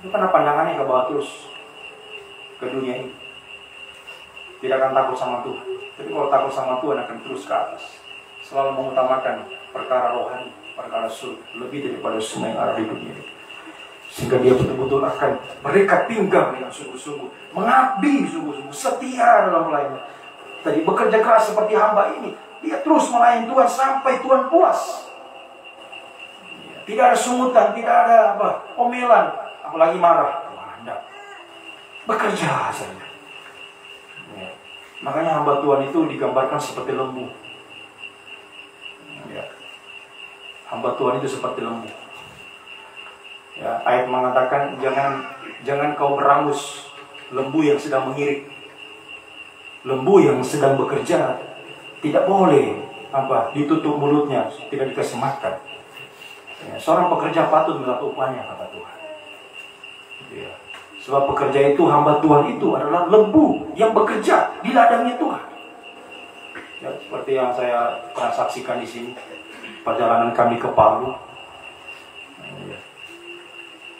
Itu karena pandangannya ke bawah terus. Ke dunia ini. Tidak akan takut sama Tuhan. Tapi kalau takut sama Tuhan akan terus ke atas. Selalu mengutamakan perkara rohani, perkara surga, lebih daripada semua yang ada di dunia ini. Sehingga dia betul-betul akan berikat pinggang dengan sungguh-sungguh, mengabdi sungguh-sungguh, setia dalam melayani. Tadi bekerja keras seperti hamba ini, dia terus melayani Tuhan sampai Tuhan puas. Tidak ada sungutan, tidak ada omelan, apalagi marah. Tidak. Bekerja saja. Ya. Makanya hamba Tuhan itu digambarkan seperti lembu. Hamba Tuhan itu seperti lembu. Ya, ayat mengatakan jangan kau berangus lembu yang sedang mengirik. Lembu yang sedang bekerja tidak boleh ditutup mulutnya, tidak dikasih makan. Ya, seorang pekerja patut mendapat upahnya, kata Tuhan. Ya. Sebab pekerja itu, hamba Tuhan itu adalah lembu yang bekerja di ladangnya Tuhan. Ya, seperti yang saya pernah saksikan di sini, perjalanan kami ke Palu. Ya.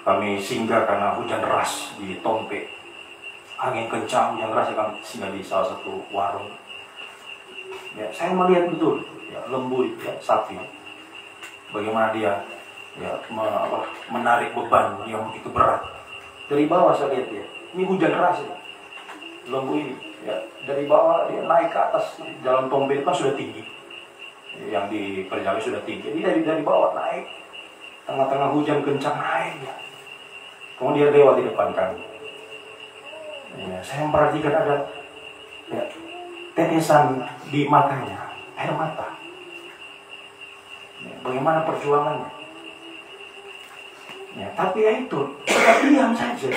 Kami singgah karena hujan deras di Tompe. Angin kencang, hujan deras, kami singgah di salah satu warung. Ya, saya melihat betul ya, lembu ya, sapi. Bagaimana dia ya, menarik beban yang begitu berat. Dari bawah saya lihat dia. Ini hujan deras ya. Lembu ini ya, dari bawah dia naik ke atas. Jalan Tombe kan sudah tinggi. Yang di perjalanan sudah tinggi. Ini dari bawah naik. Tengah-tengah hujan kencang naik ya. Kemudian dia lewat di depan kami. Ya, saya memperhatikan ada ya, tetesan di matanya, air mata. Ya, bagaimana perjuangannya? Ya, tapi ya itu, kita diam saja.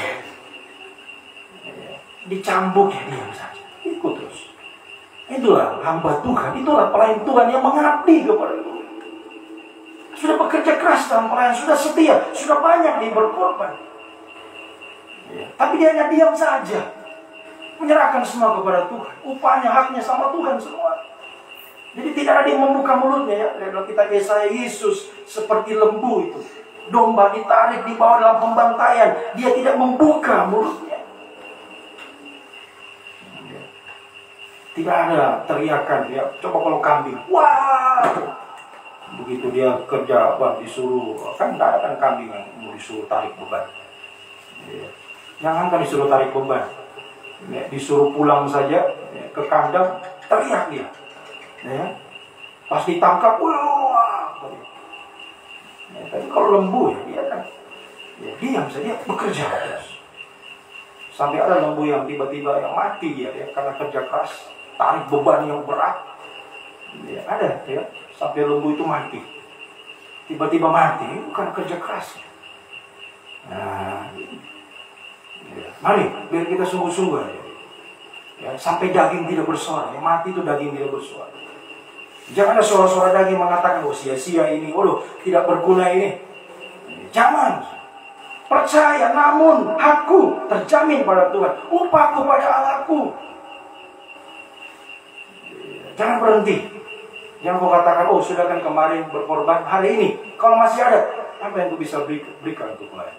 Ya, dicambuk ya diam saja, ikut terus. Itulah hamba Tuhan, itulah pelayan Tuhan yang mengabdi kepada Tuhan. Sudah bekerja keras dalam pelayan, sudah setia, sudah banyak dia berkorban. Ya, tapi dia hanya diam saja, menyerahkan semua kepada Tuhan. Upahnya, haknya sama Tuhan semua. Jadi tidak ada yang membuka mulutnya ya. Kalau kita Yesaya, Yesus seperti lembu itu. Domba ditarik di bawah dalam pembantaian, dia tidak membuka mulutnya. Tidak ada teriakan ya. Coba kalau kambing, wah, begitu dia kerja disuruh, kan tidak ada kan kambing yang mau disuruh tarik beban. Ya. Jangan kan disuruh tarik beban, ya, disuruh pulang saja ya, ke kandang, teriak dia. Ya. Pas ditangkap, wah. Ya, tapi kalau lembu ya, dia kan ya, diam saja, bekerja terus. Sampai ada lembu yang tiba-tiba yang mati dia ya, karena kerja keras, tarik beban yang berat. Ya, ada ya, sampai lembu itu mati. Tiba-tiba mati, bukan kerja keras. Nah, ya, mari biar kita sungguh-sungguh ya, sampai daging tidak bersuara. Yang mati itu daging tidak bersuara. Jangan ada suara-suara daging mengatakan, oh sia-sia ini, oh tidak berguna ini. Jangan. Percaya, namun aku terjamin pada Tuhan, upahku pada Allahku. Jangan berhenti. Jangan kau katakan, oh sudah kan kemarin berkorban, hari ini kalau masih ada, apa yang aku bisa berikan untuk lain?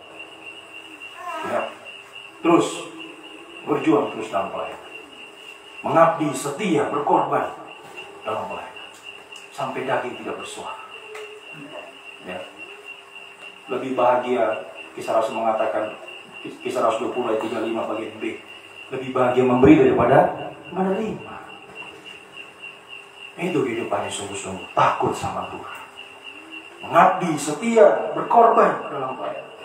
Ya. Terus berjuang terus dalam pelayanan, mengabdi, setia, berkorban dalam pelayanan sampai daging tidak bersuara. Ya. Lebih bahagia, Kisah Rasul mengatakan, Kisah Rasul 20 ayat 35 bagian B, lebih bahagia memberi daripada menerima. Itu kehidupannya sungguh-sungguh, takut sama Tuhan, mengabdi, setia, berkorban dalam pelayanan,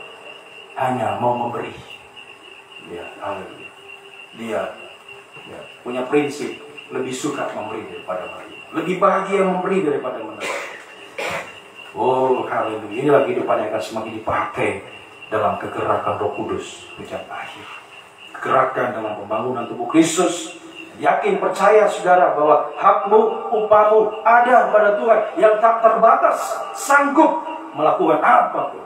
hanya mau memberi. Ya, haleluya. Dia ya, punya prinsip, lebih suka memberi daripada menerima. Lebih bahagia memberi daripada menerima. Oh, haleluya. Inilah kehidupan yang akan semakin dipakai dalam kegerakan Roh Kudus hujan akhir. Kegerakan dalam pembangunan tubuh Kristus. Yakin, percaya saudara bahwa hakmu, upahmu ada pada Tuhan yang tak terbatas, sanggup melakukan apapun.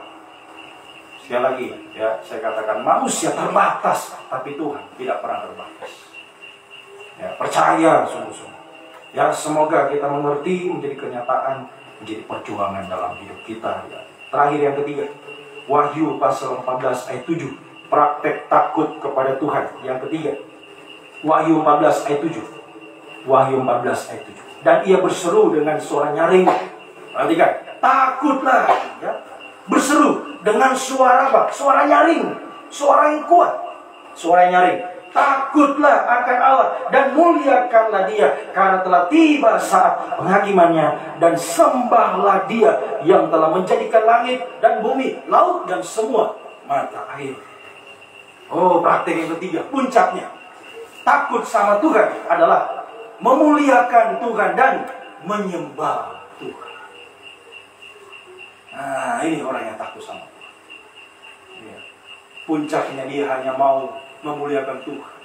Sekali lagi, ya, saya katakan manusia terbatas, tapi Tuhan tidak pernah terbatas. Ya, percaya sungguh-sungguh. Ya, semoga kita mengerti, menjadi kenyataan, menjadi perjuangan dalam hidup kita. Ya. Terakhir yang ketiga, Wahyu pasal 14 ayat 7, praktek takut kepada Tuhan. Yang ketiga, Wahyu 14 ayat 7. Wahyu 14 ayat 7. Dan ia berseru dengan suara nyaring. Perhatikan, takutlah, ya. Berseru dengan suara apa? Suara nyaring, suara yang kuat, suara yang nyaring. Takutlah akan Allah dan muliakanlah Dia, karena telah tiba saat penghakimannya, dan sembahlah Dia yang telah menjadikan langit dan bumi, laut dan semua mata air. Oh, praktek yang ketiga, puncaknya. Takut sama Tuhan adalah memuliakan Tuhan dan menyembah Tuhan. Nah, ini orang yang takut sama Tuhan. Ya. Puncaknya dia hanya mau memuliakan Tuhan,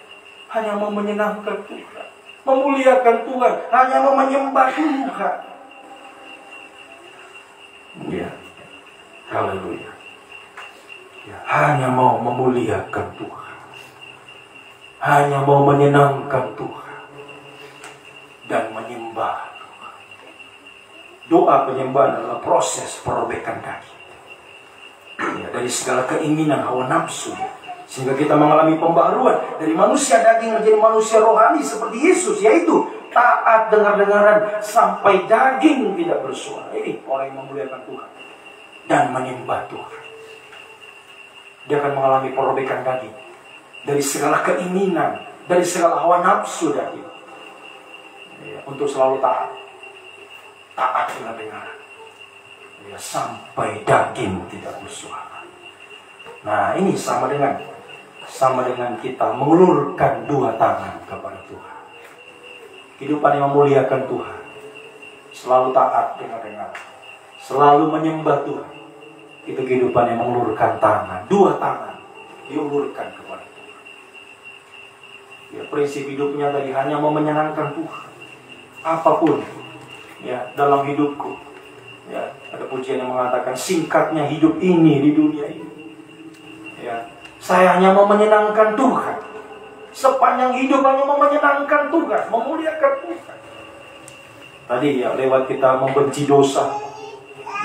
hanya mau menyenangkan Tuhan, memuliakan Tuhan, hanya mau menyembah Tuhan. Ya, haleluya. Ya, hanya mau memuliakan Tuhan, hanya mau menyenangkan Tuhan dan menyembah Tuhan. Doa penyembahan adalah proses perobekan daging ya, dari segala keinginan hawa nafsu, sehingga kita mengalami pembaharuan dari manusia daging menjadi manusia rohani seperti Yesus, yaitu taat dengar-dengaran sampai daging tidak bersuara. Ini orang yang memuliakan Tuhan dan menyembah Tuhan. Dia akan mengalami perobekan daging dari segala keinginan, dari segala hawa nafsu daging ya, untuk selalu taat dengar-dengaran ya, sampai daging tidak bersuara. Nah, ini sama dengan kita mengulurkan dua tangan kepada Tuhan. Kehidupan yang memuliakan Tuhan, selalu taat dengar-dengaran, selalu menyembah Tuhan. Itu kehidupan yang mengulurkan tangan, dua tangan diulurkan kepada Tuhan. Ya, prinsip hidupnya tadi hanya mau menyenangkan Tuhan. Apapun ya dalam hidupku. Ya, ada pujian yang mengatakan singkatnya hidup ini di dunia ini. Ya, saya hanya mau menyenangkan Tuhan. Sepanjang hidup hanya mau menyenangkan Tuhan, memuliakan Tuhan. Tadi ya lewat kita membenci dosa,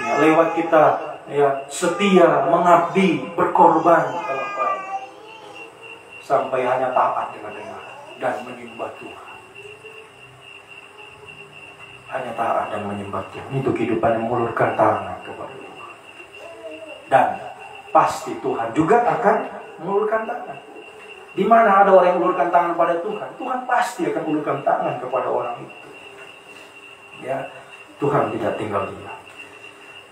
ya, lewat kita ya setia mengabdi berkorban dalam baik, sampai hanya taat dengar-dengar dan menyembah Tuhan. Hanya taat dan menyembah Tuhan. Itu kehidupan yang mengulurkan tangan kepada Tuhan. Dan pasti Tuhan juga akan mengulurkan tangan. Di mana ada orang yang mengulurkan tangan pada Tuhan, Tuhan pasti akan mengulurkan tangan kepada orang itu. Ya, Tuhan tidak tinggal diam.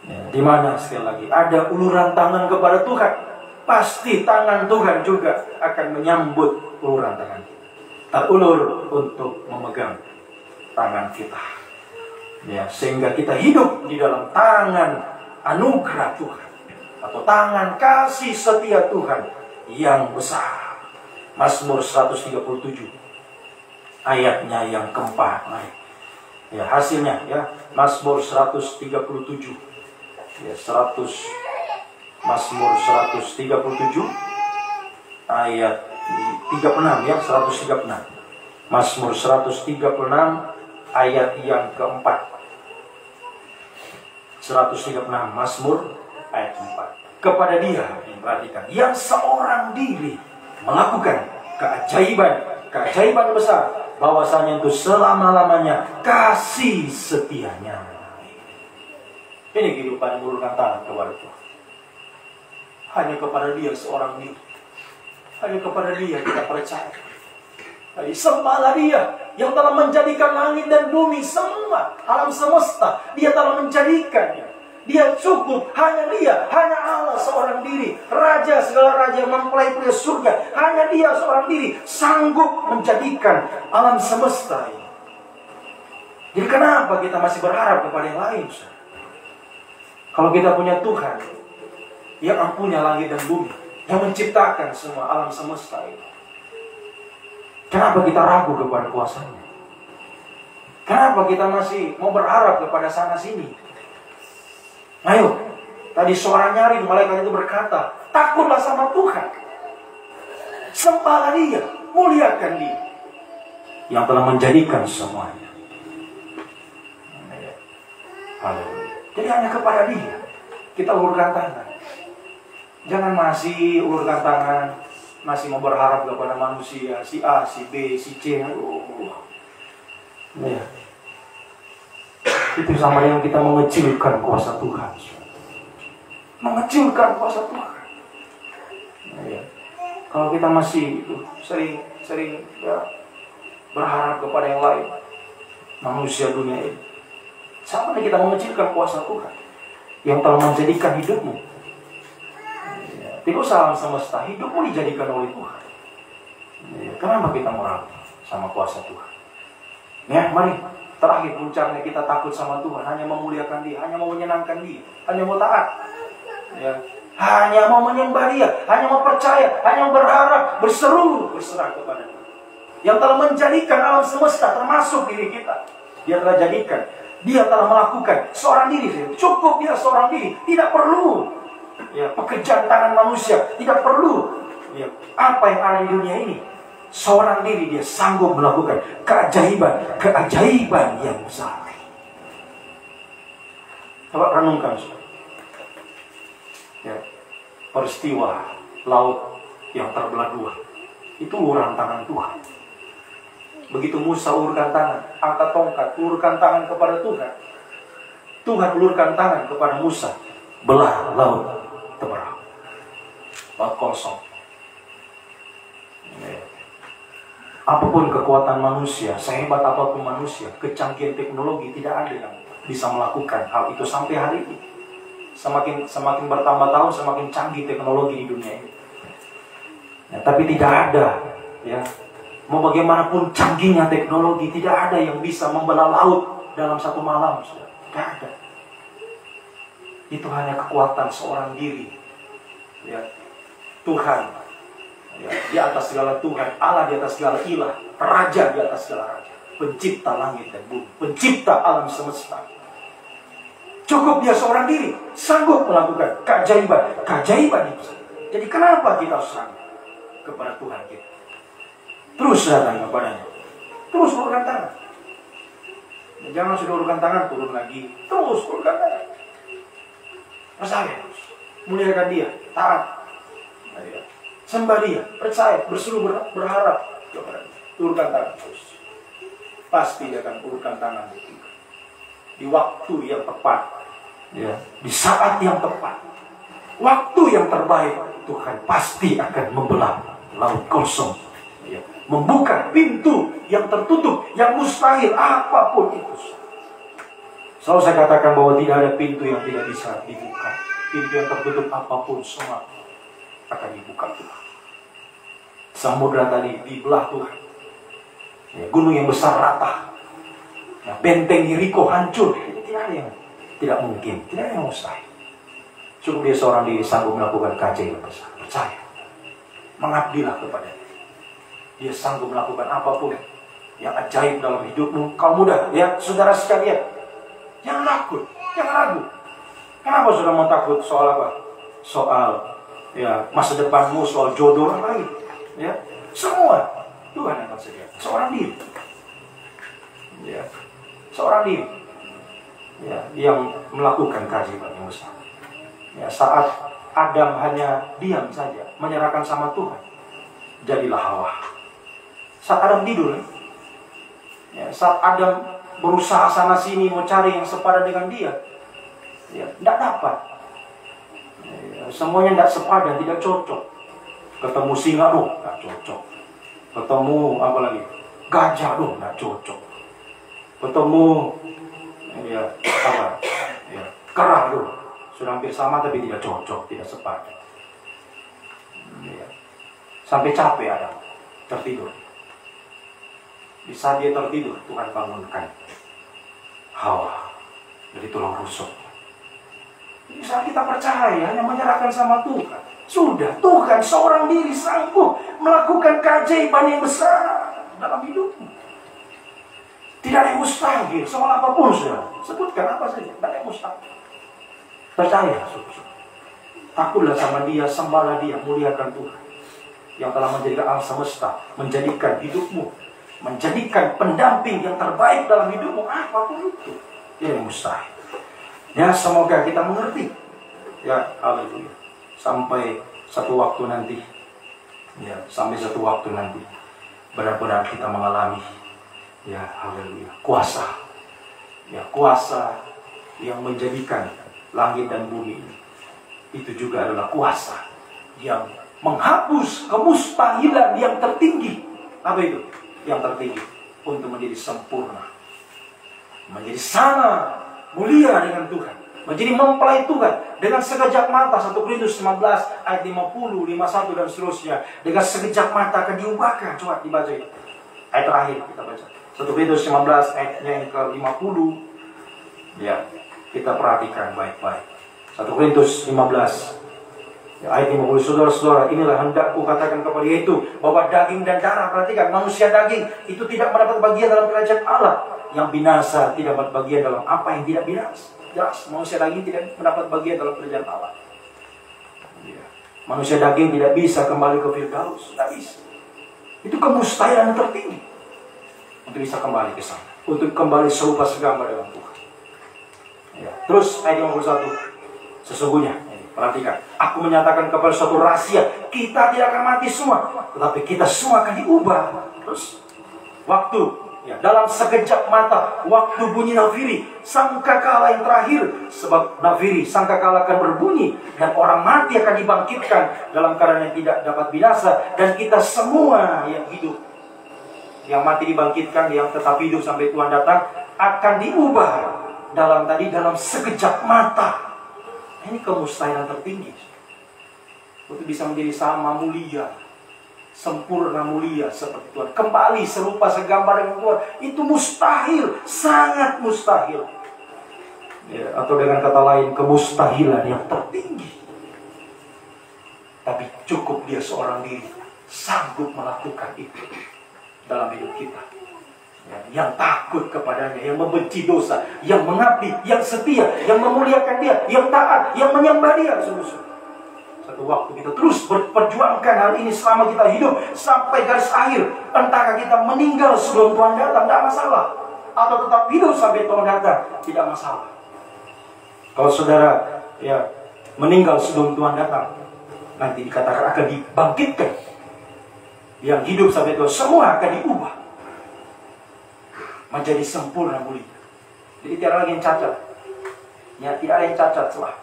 Ya, di mana sekali lagi ada uluran tangan kepada Tuhan, pasti tangan Tuhan juga akan menyambut uluran tangan kita. Terulur untuk memegang tangan kita. Ya, sehingga kita hidup di dalam tangan anugerah Tuhan atau tangan kasih setia Tuhan yang besar. Mazmur 137 ayatnya yang keempat. Ya, hasilnya ya Mazmur 137 ya, Mazmur 137 ayat 36 ya, 136. Mazmur 136 ayat yang keempat. 136 Mazmur ayat 4. Kepada Dia, perhatikan, yang seorang diri melakukan keajaiban besar, bahwasanya itu selama-lamanya kasih setianya. Ini kehidupan yang mengulurkan tangan kepada Tuhan. Hanya kepada Dia seorang diri. Hanya kepada Dia kita percaya. Jadi sembahlah Dia yang telah menjadikan langit dan bumi, semua alam semesta. Dia telah menjadikannya. Dia cukup, hanya Dia, hanya Allah seorang diri, Raja segala raja, mempelai pria surga. Hanya Dia seorang diri sanggup menjadikan alam semesta ini. Jadi kenapa kita masih berharap kepada yang lain? Kalau kita punya Tuhan yang punya langit dan bumi, yang menciptakan semua alam semesta ini, kenapa kita ragu kepada kuasanya? Kenapa kita masih mau berharap kepada sana sini? Ayo, tadi suara nyaring malaikat itu berkata, takutlah sama Tuhan, sembahlah Dia, muliakan Dia yang telah menjadikan semuanya. Haleluya. Jadi hanya kepada Dia kita ulurkan tangan. Jangan masih ulurkan tangan, masih mau berharap kepada manusia, si A, si B, si C. Ya. Itu sama dengan kita mengecilkan kuasa Tuhan. Mengecilkan kuasa Tuhan. Ya. Kalau kita masih sering ya, berharap kepada yang lain, manusia dunia ini, sama dengan kita mengecilkan kuasa Tuhan yang telah menjadikan hidupmu. Ya. Tidak usah alam semesta, hidupmu dijadikan oleh Tuhan. Ya. Kenapa kita mau ragu sama kuasa Tuhan? Ya, mari Terakhir puncaknya kita takut sama Tuhan, hanya memuliakan Dia, hanya mau menyenangkan Dia, hanya mau taat, ya, hanya mau menyembah Dia, hanya mau percaya, hanya mau berharap, berserah kepada Dia yang telah menjadikan alam semesta termasuk diri kita. Dia telah jadikan, Dia telah melakukan seorang diri, cukup Dia seorang diri, tidak perlu ya pekerjaan tangan manusia, tidak perlu ya apa yang ada di dunia ini. Seorang diri Dia sanggup melakukan keajaiban yang besar. Coba renungkan, ya, peristiwa laut yang terbelah dua, itu uluran tangan Tuhan. Begitu Musa ulurkan tangan, angkat tongkat, ulurkan tangan kepada Tuhan. Tuhan ulurkan tangan kepada Musa, belah laut terbelah, laut kosong. Apapun kekuatan manusia, sehebat apapun manusia, kecanggihan teknologi, tidak ada yang bisa melakukan hal itu sampai hari ini. Semakin bertambah tahun, semakin canggih teknologi di dunia ini. Ya, tapi tidak ada, ya, mau bagaimanapun canggihnya teknologi, tidak ada yang bisa membelah laut dalam satu malam. Tidak ada. Itu hanya kekuatan seorang diri. Ya, Tuhan. Ya, di atas segala Tuhan, Allah di atas segala ilah, Raja di atas segala raja, pencipta langit dan bumi, pencipta alam semesta. Cukup Dia seorang diri, sanggup melakukan keajaiban itu. Jadi kenapa kita harus sanggup kepada Tuhan kita? Terus datang kepadanya, terus ulurkan tangan. Jangan sudah ulurkan tangan, turun lagi, terus ulurkan tangan. Percaya, muliakan Dia, taat. Sembah Dia, percaya, berseru, berharap kepada Dia. Ulurkan tangan terus. Pasti Dia akan ulurkan tangan di waktu yang tepat, ya, di saat yang tepat, waktu yang terbaik. Tuhan pasti akan membelah laut kosong, ya, membuka pintu yang tertutup, yang mustahil apapun itu. Selalu saya katakan bahwa tidak ada pintu yang tidak bisa dibuka. Pintu yang tertutup apapun semua akan dibuka Tuhan. Samudra tadi dibelah Tuhan, ya, gunung yang besar rata, ya, benteng Yeriko hancur. Tidak ada yang tidak mungkin, tidak ada yang mustahil. Cukup Dia seorang diri sanggup melakukan keajaiban besar. Percaya, mengabdilah kepada Dia. Dia sanggup melakukan apapun yang ajaib dalam hidupmu. Kau muda, ya, saudara sekalian, jangan takut, jangan ragu. Kenapa sudah mau takut soal apa? Soal, ya, masa depanmu, soal jodoh apa lagi? Ya, semua Tuhan yang akan sediakan. Seorang diri, ya, seorang diri, ya, yang melakukan keajaiban yang besar. Ya, saat Adam hanya diam saja, menyerahkan sama Tuhan, jadilah Hawa. Saat Adam tidur, ya, saat Adam berusaha sana sini mau cari yang sepadan dengan dia, ya, tidak dapat. Ya, semuanya tidak sepadan, tidak cocok. Ketemu singa, tidak cocok. Ketemu apa lagi? Gajah, tidak cocok. Ketemu, ya, apa? Ya, kera, sudah hampir sama tapi tidak cocok, tidak sepadan. Ya. Sampai capek Adam, tertidur. Di saat dia tertidur, Tuhan bangunkan Hawa dari tulang rusuk. Di saat kita percaya, hanya menyerahkan sama Tuhan, sudah, Tuhan seorang diri sanggup melakukan keajaiban yang besar dalam hidupmu. Tidak ada yang mustahil, soal apapun sudah. Sebutkan apa saja, tidak ada yang mustahil. Percaya, takutlah sama Dia, sembahlah Dia, muliakan Tuhan yang telah menjadikan alam semesta, menjadikan hidupmu, menjadikan pendamping yang terbaik dalam hidupmu. Apapun itu, dia yang mustahil. Ya, semoga kita mengerti. Ya, haleluya. Sampai satu waktu nanti, ya, sampai satu waktu nanti, benar-benar kita mengalami, ya, haleluya, kuasa, ya, kuasa yang menjadikan langit dan bumi ini. Itu juga adalah kuasa yang menghapus kemustahilan yang tertinggi. Apa itu? Yang tertinggi untuk menjadi sempurna, menjadi sama mulia dengan Tuhan, menjadi mempelai Tuhan dengan sekejap mata. 1 Korintus 15 ayat 50, 51 dan seterusnya. Dengan sekejap mata akan diubahkan. Coba dibaca itu. Ayat terakhir kita baca. 1 Korintus 15 ayatnya yang ke-50. Ya, kita perhatikan baik-baik. 1 Korintus 15 ya, ayat 50. Saudara-saudara, inilah hendakku katakan kepada itu, bahwa daging dan darah, perhatikan, manusia daging itu tidak mendapat bagian dalam kerajaan Allah. Yang binasa tidak mendapat bagian dalam apa yang tidak binasa. Jelas, manusia daging tidak mendapat bagian dalam kerajaan Allah. Ya. Manusia daging tidak bisa kembali ke Firdaus, tidak bisa. Itu kemustahilan yang tertinggi untuk bisa kembali ke sana, untuk kembali serupa segambar dengan Tuhan. Ya. Terus ayat 51, sesungguhnya, perhatikan, aku menyatakan kepada suatu rahasia, kita tidak akan mati semua, tetapi kita semua akan diubah. Terus waktu, ya, dalam sekejap mata, waktu bunyi nafiri, sangkakala yang terakhir, sebab nafiri, sangkakala akan berbunyi, dan orang mati akan dibangkitkan dalam keadaan yang tidak dapat binasa, dan kita semua yang hidup, yang mati dibangkitkan, yang tetap hidup sampai Tuhan datang, akan diubah dalam sekejap mata. Ini kemustahilan tertinggi untuk bisa menjadi sama mulia, sempurna mulia seperti Tuhan, kembali serupa segambar dengan Tuhan. Itu mustahil, sangat mustahil ya, atau dengan kata lain, kemustahilan yang tertinggi. Tapi cukup dia seorang diri sanggup melakukan itu dalam hidup kita ya, yang takut kepadanya, yang membenci dosa, yang mengabdi, yang setia, yang memuliakan dia, yang taat, yang menyembah dia. Satu waktu kita terus berperjuangkan hal ini selama kita hidup sampai garis akhir. Entahkah kita meninggal sebelum Tuhan datang, tidak masalah, atau tetap hidup sampai Tuhan datang, tidak masalah. Kalau saudara ya meninggal sebelum Tuhan datang, nanti dikatakan akan dibangkitkan. Yang hidup sampai Tuhan semua akan diubah menjadi sempurna mulia. Jadi tidak ada lagi yang cacat. Ya, tidak ada yang cacat lah.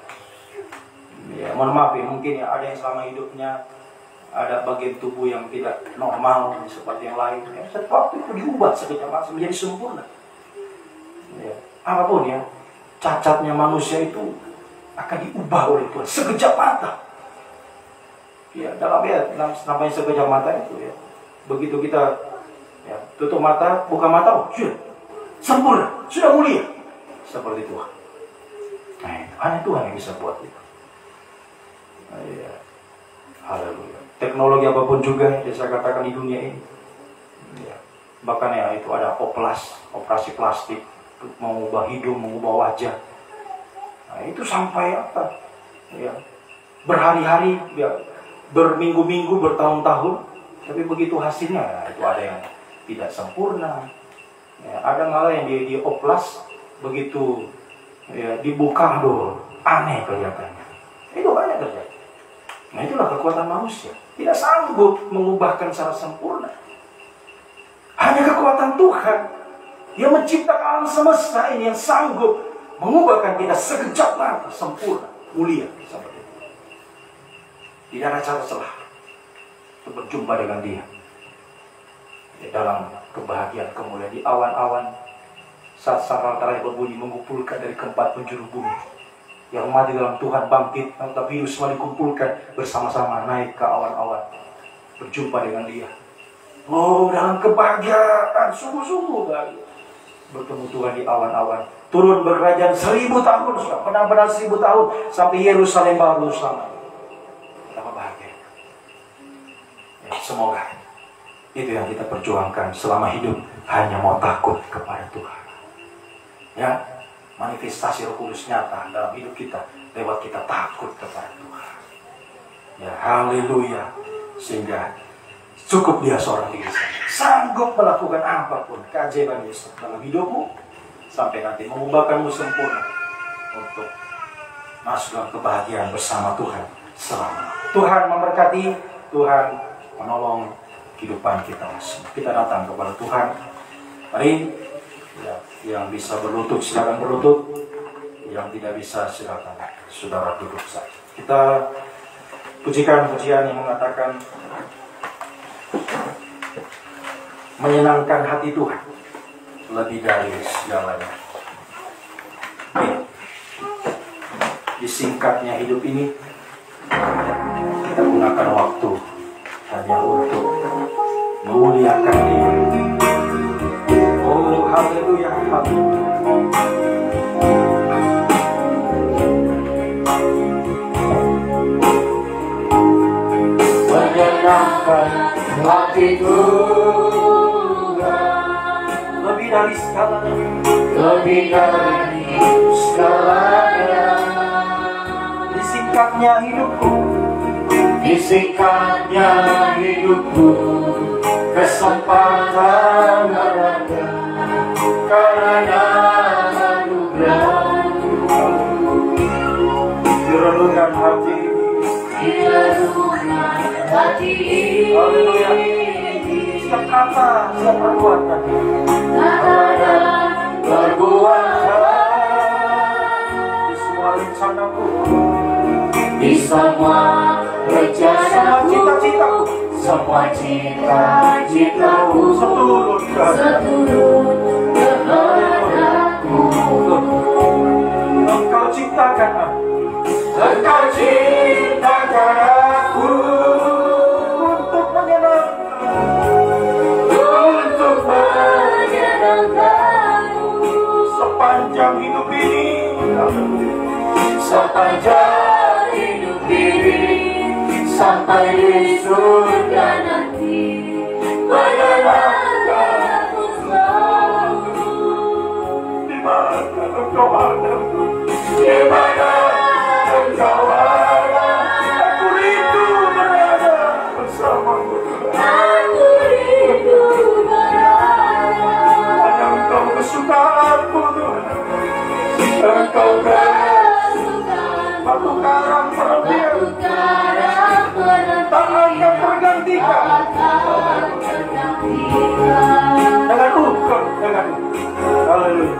Ya, mohon maaf ya, mungkin ya ada yang selama hidupnya ada bagian tubuh yang tidak normal seperti yang lain. Ya, satu waktu itu diubah sekejap mata menjadi sempurna. Ya, apapun ya, cacatnya manusia itu akan diubah oleh Tuhan sekejap mata. Ya, dalam namanya sekejap mata itu ya. Begitu kita ya, tutup mata, buka mata, oh, sudah sempurna, sudah mulia seperti Tuhan. Nah, itu hanya Tuhan yang bisa buat itu. Nah, ya. Haleluya. Teknologi apapun juga yang saya katakan di dunia ini. Ya. Bahkan ya itu ada operasi plastik untuk mengubah hidung, mengubah wajah. Nah, itu sampai apa? Ya, berhari-hari ya, berminggu-minggu, bertahun-tahun, tapi begitu hasilnya ya, itu ada yang tidak sempurna ya, ada malah yang dioplas, begitu ya, dibuka dulu aneh kelihatannya. Itu banyak terjadi. Nah, itulah kekuatan manusia, tidak sanggup mengubahkan secara sempurna. Hanya kekuatan Tuhan yang menciptakan alam semesta ini yang sanggup mengubahkan kita sekejap mata sempurna, mulia seperti itu. Tidak ada cara celah untuk berjumpa dengan dia ya, dalam kebahagiaan kemuliaan di awan-awan saat sangkal terakhir berbunyi mengumpulkan dari keempat penjuru bumi. Yang mati dalam Tuhan bangkit, tapi hidup semua dikumpulkan bersama-sama naik ke awan-awan berjumpa dengan dia. Oh, dalam kebahagiaan sungguh-sungguh bahagia bertemu Tuhan di awan-awan, turun berkerajaan 1000 tahun, benar-benar 1000 tahun sampai Yerusalem baru sama. Semoga itu yang kita perjuangkan selama hidup, hanya mau takut kepada Tuhan. Ya, manifestasi Roh Kudus nyata dalam hidup kita lewat kita takut kepada Tuhan. Ya, haleluya. Sehingga cukup dia seorang diri sanggup melakukan apapun keajaiban Yesus dalam hidupmu sampai nanti mengubahkanmu sempurna untuk masuk dalam kebahagiaan bersama Tuhan selama. Tuhan memberkati, Tuhan menolong kehidupan kita. Kita datang kepada Tuhan. Mari ya, yang bisa berlutut silakan berlutut, yang tidak bisa silakan saudara duduk saja. Kita pujikan pujian yang mengatakan menyenangkan hati Tuhan lebih dari segalanya. Di singkatnya hidup ini kita gunakan waktu hanya untuk memuliakan Dia. hati Tuhan lebih dari segalanya, lebih dari segalanya. disingkatnya hidupku, Disingkatnya hidupku, kesempatan berada karena anugerah-Mu. direlungkan hati, Direlungkan hati haleluya, ini, setiap kata, setiap perbuatan, kata dan perbuatan, di semua rencanaku, di semua semua rencanaku, cita-citaku, semua cita-citaku, seturut kehendak. seturut kehendakmu. Engkau ciptakan aku, Engkau ciptakan aku untuk untuk menyenangkanmu sepanjang hidup ini. sepanjang hidup ini sampai di surga nanti. Menyenangkanmu selalu. Di mana engkau ada, Di mana Engkau ada, aku rindu berada bersamamu. aku rindu berada. Hanya engkau kesukaanku Tuhan. Engkau Kesukaan batu karang perhatian, batu karang tak akan tergantikan akan tergantikan. dengan ukun, dengan haleluya.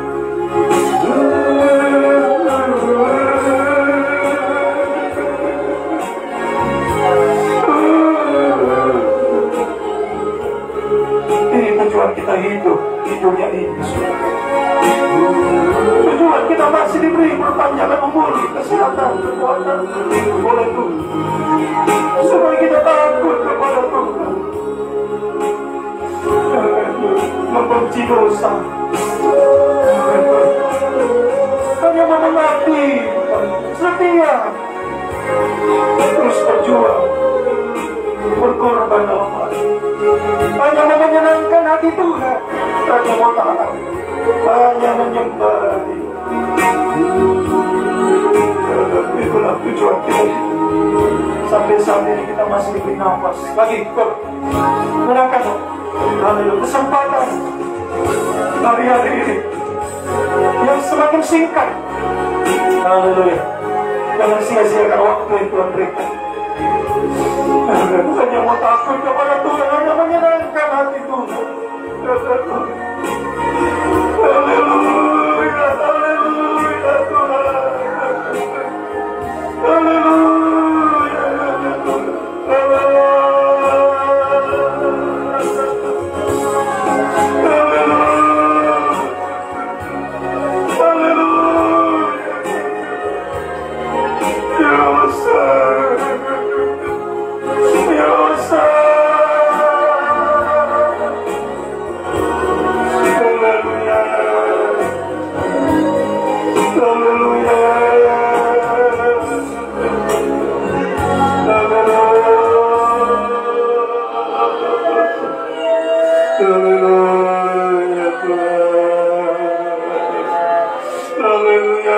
Ini tujuan kita hidup di dunia ini. Tujuan kita masih diberi perpanjangan umur, kesehatan, kekuatan oleh Tuhan. Supaya kita takut kepada Tuhan, membenci dosa, hanya memenangi, setia, terus berjuang, berkorban amat, hanya menyenangkan hati Tuhan, hanya mau taat, hanya menyembah Dia. Itulah tujuan kita. Sampai saat ini kita masih diberi nafas lagi, gunakan haleluya kesempatan hari-hari ini yang semakin singkat. Haleluya, jangan sia-siakan waktu yang Tuhan berikan. Hanya mau takut kepada Tuhan, hanya menyenangkan hati Tuhan. Haleluya, haleluya Tuhan. Haleluya,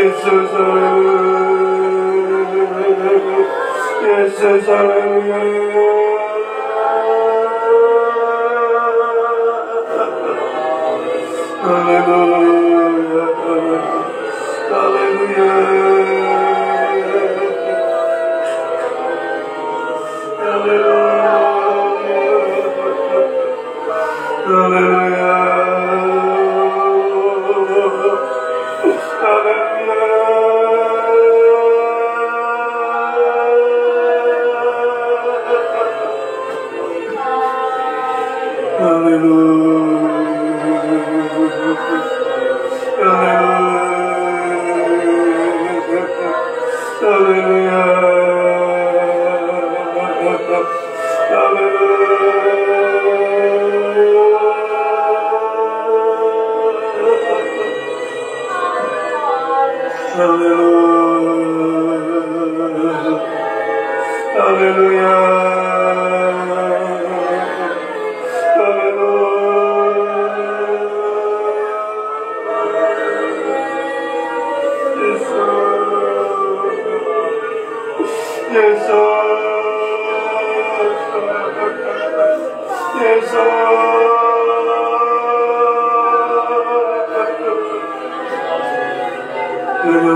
Yesus haleluya. Yesus haleluya. Haleluya. Haleluya.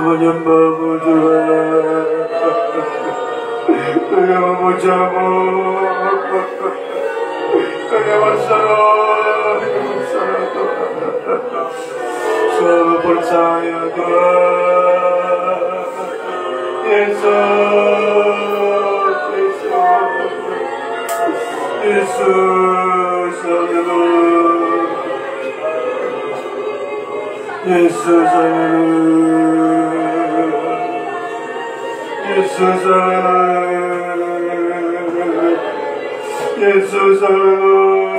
Menyembahmu Tuhan, kami memujamu, kami berserah Tuhan, selalu percaya Tuhan, Yesus, haleluya, Yesus, haleluya. Yesus haleluya. Yesus haleluya.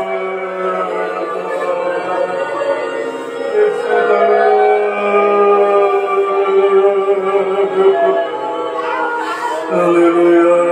Yesus haleluya. Haleluya.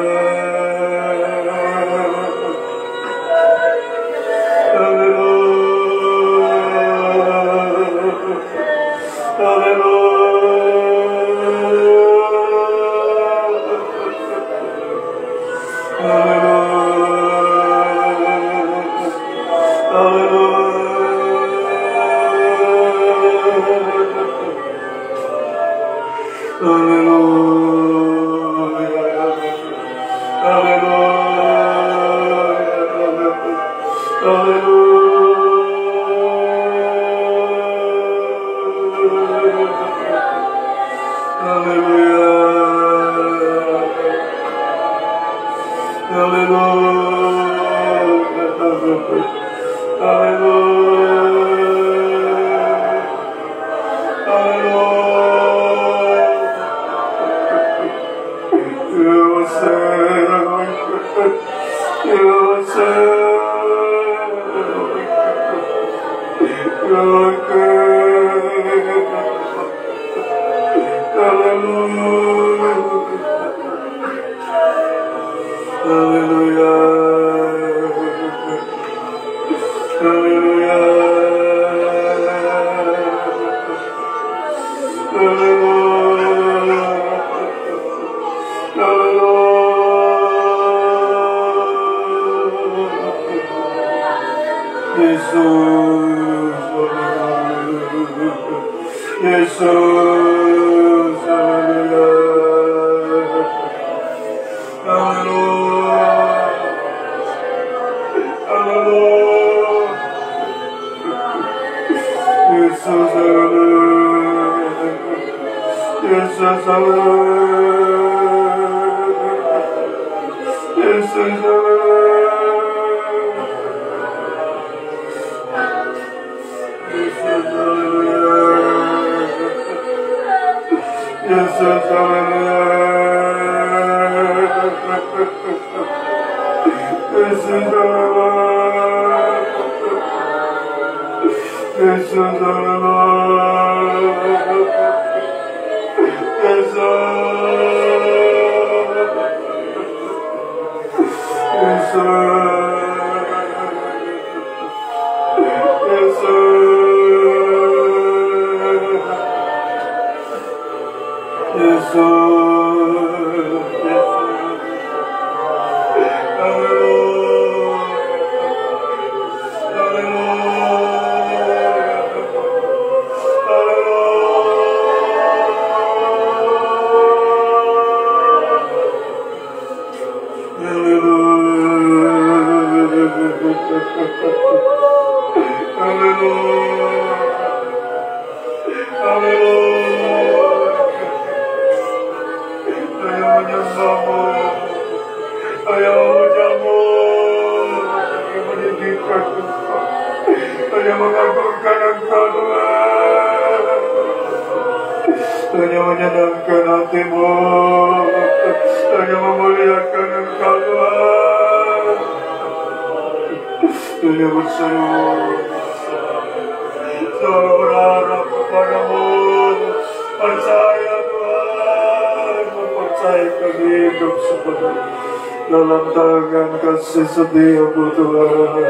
Hanya menyenangkan hatimu, hanya memuliakan Engkau Tuhan, hanya berseru, selalu berharap kepadamu, percaya Tuhan, mempercayakan hidup sepenuhnya dalam tangan kasih setiamu Tuhan.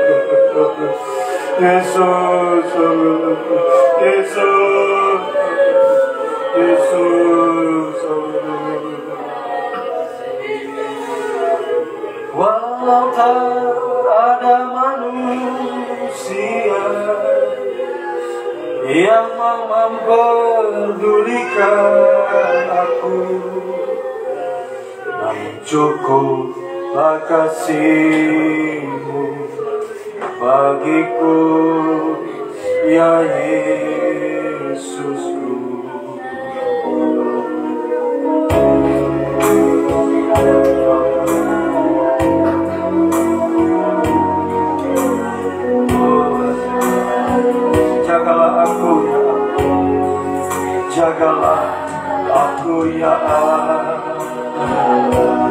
Yesus, Yesus, Yesus, walau tak ada manusia yang mempedulikan aku, namun cukuplah kasih-Mu bagiku, ya Yesusku. Jagalah aku ya Allah, jagalah aku ya Allah,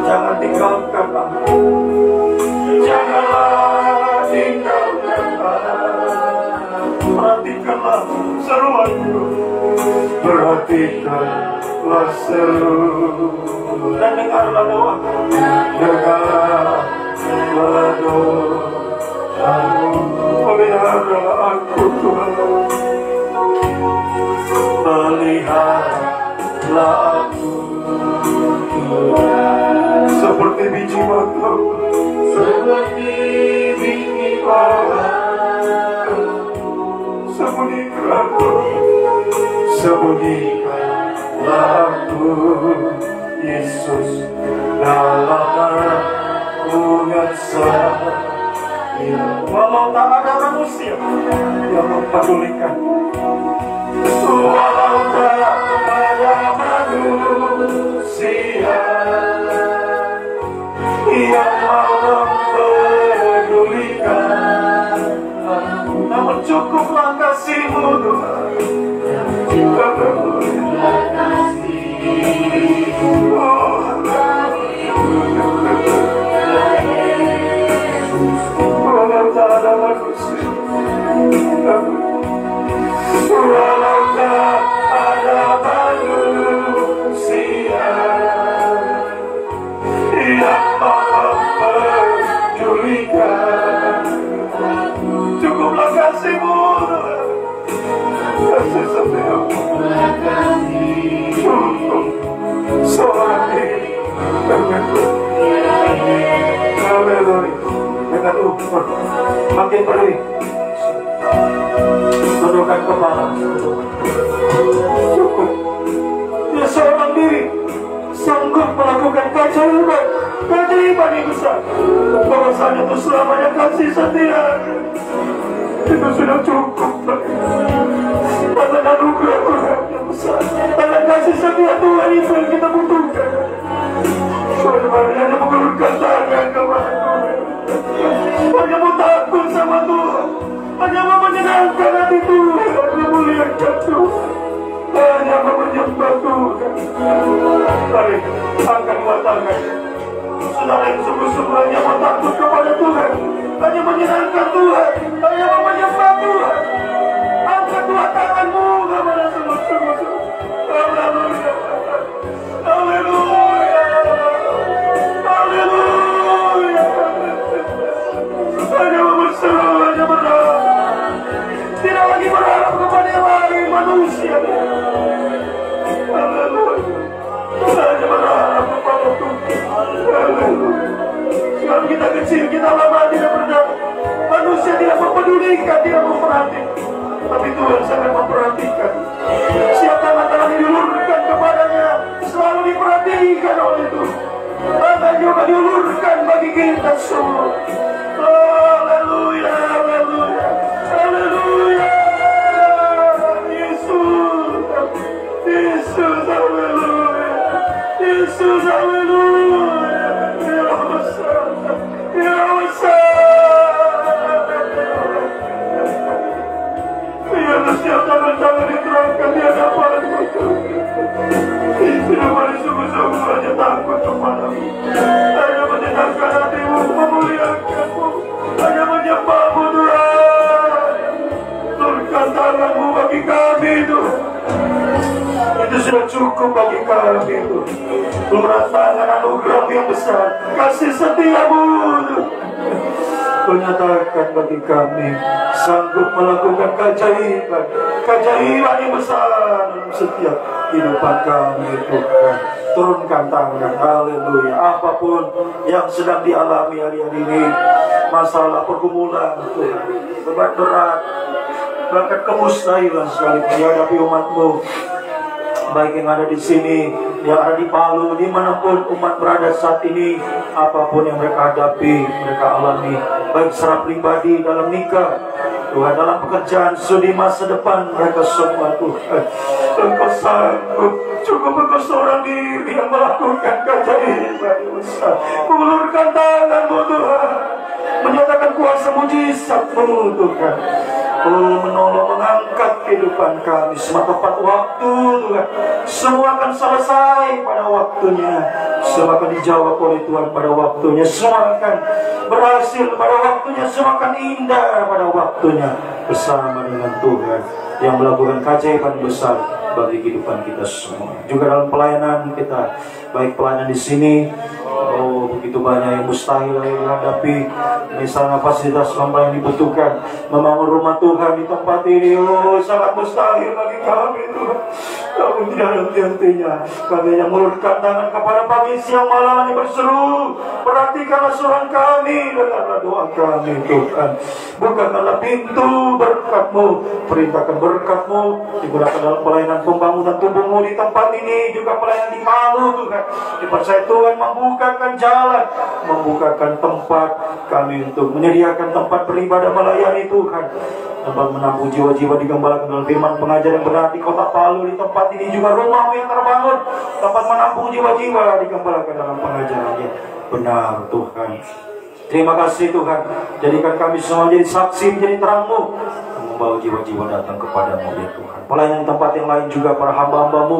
jangan tinggalkan aku, janganlah tinggalkan aku, perhatikanlah seruanku, perhatikanlah seru, dan dengarlah doaku, dengarlah doaku, peliharalah aku Tuhan, peliharalah aku seperti biji mangga, seperti biji mangga, sembunyikanlah aku, sembunyikanlah aku, Yesus, dalam naungan saya. Walau tak ada manusia yang mempedulikan, walau tak ada manusia yang mau mempedulikan, namun cukuplah kasih-Mu Tuhan, cukuplah kasih-Mu. Walau tak ada manusia, walau tak ada manusia yang mempedulikan, cukuplah kasih-Mu, kasih setiamu, cukup seorang diri denganku. Haleluya. Dengan makin berdiri, tundukkan kepala, cukup. Dia seorang diri sanggup melakukan keajaiban yang besar. Bahwasanya itu selamanya kasih setia, itu sudah cukup. Karena anugerah Tuhan yang besar, karena kasih setia Tuhan itu yang kita butuhkan. Saudara hanya mengulurkan tangan kepada Tuhan, hanya mau takut sama Tuhan, hanya mau menyenangkan hati Tuhan, memuliakan Tuhan, hanya mau menyembah Tuhan. Mari angkat dua tangan. Saudara yang sungguh-sungguh hanya mau takut kepada Tuhan, hanya menyenangkan Tuhan, hanya mau menyembah Tuhan. Angkat dua tanganmu kepada sungguh-sungguh. Haleluya, haleluya, haleluya. Hanya berseru, hanya berdoa, tidak lagi berharap kepada yang lain manusia. Haleluya, hanya berharap kepada Tuhan. Haleluya. Sekarang kita kecil, kita lama tidak pernah, manusia tidak mempedulikan, tidak memperhatikan, tapi Tuhan sangat memperhatikan. Siapa tangan diulurkan kepadanya selalu diperhatikan oleh Tuhan. Tangan juga diulurkan bagi kita semua. Haleluya, haleluya, haleluya. Yesus, Yesus, haleluya, Yesus, haleluya. Ya besar, ya besar. Biarlah setiap tangan-tangan diterangkan di hadapan-Mu. Tidak boleh sungguh-sungguh hanya takut kepadamu, hanya menyenangkan hatimu, memuliakan-Mu, hanya menyembah-Mu Tuhan. Turunkan tangan-Mu bagi kami Tuhan. Itu sudah cukup bagi kami Tuhan. Merasakan anugerah yang besar, kasih setia-Mu Tuhan. Kau nyatakan bagi kami sanggup melakukan keajaiban, keajaiban yang besar dalam setiap kehidupan kami Tuhan. Turunkan tangan, haleluya. Apapun yang sedang dialami hari-hari ini, masalah pergumulan Tuhan, beban berat, bahkan kemustahilan sekalipun dihadapi umat-Mu, baik yang ada di sini, yang ada di Palu, dimanapun umat berada saat ini, apapun yang mereka hadapi, mereka alami, baik secara pribadi, dalam nikah, Tuhan, dalam pekerjaan, studi masa depan mereka semua Tuhan. Engkau sanggup, cukup Engkau seorang diri yang melakukan keajaiban yang besar. Mengulurkan tangan-Mu Tuhan, menyatakan kuasa mujizat-Mu Tuhan. Oh, menolong, mengangkat kehidupan kami semua tepat waktu Tuhan. Semua akan selesai pada waktunya, semua akan dijawab oleh Tuhan pada waktunya, semua akan berhasil pada waktunya, semua akan indah pada waktunya, bersama dengan Tuhan yang melakukan keajaiban besar bagi kehidupan kita semua. Juga dalam pelayanan kita, baik pelayanan di sini, oh begitu banyak yang mustahil yang dihadapi. Misalnya fasilitas yang dibutuhkan, membangun rumah Tuhan di tempat ini, oh sangat mustahil bagi kami Tuhan. Namun tidak henti-hentinya kami yang mengulurkan tangan kepada pagi, siang, malam ini berseru, perhatikanlah suara kami, dengarlah doa kami Tuhan. Bukakanlah pintu berkat-Mu, perintahkan berkat-Mu digunakan dalam pelayanan pembangunan tubuh-Mu di tempat ini, juga pelayanan di Palu Tuhan. Dipercaya Tuhan membukakan jalan, membukakan tempat kami untuk menyediakan tempat beribadah melayani Tuhan, tempat menampung jiwa-jiwa digembalakan dalam firman pengajar yang benar di kota Palu. Di tempat ini juga rumah yang terbangun, tempat menampung jiwa-jiwa digembalakan dalam pengajarannya benar Tuhan. Terima kasih Tuhan, jadikan kami semua menjadi saksi, menjadi terang-Mu, membawa jiwa-jiwa datang kepadamu ya Tuhan. Pelayanan tempat yang lain juga para hamba-hamba-Mu,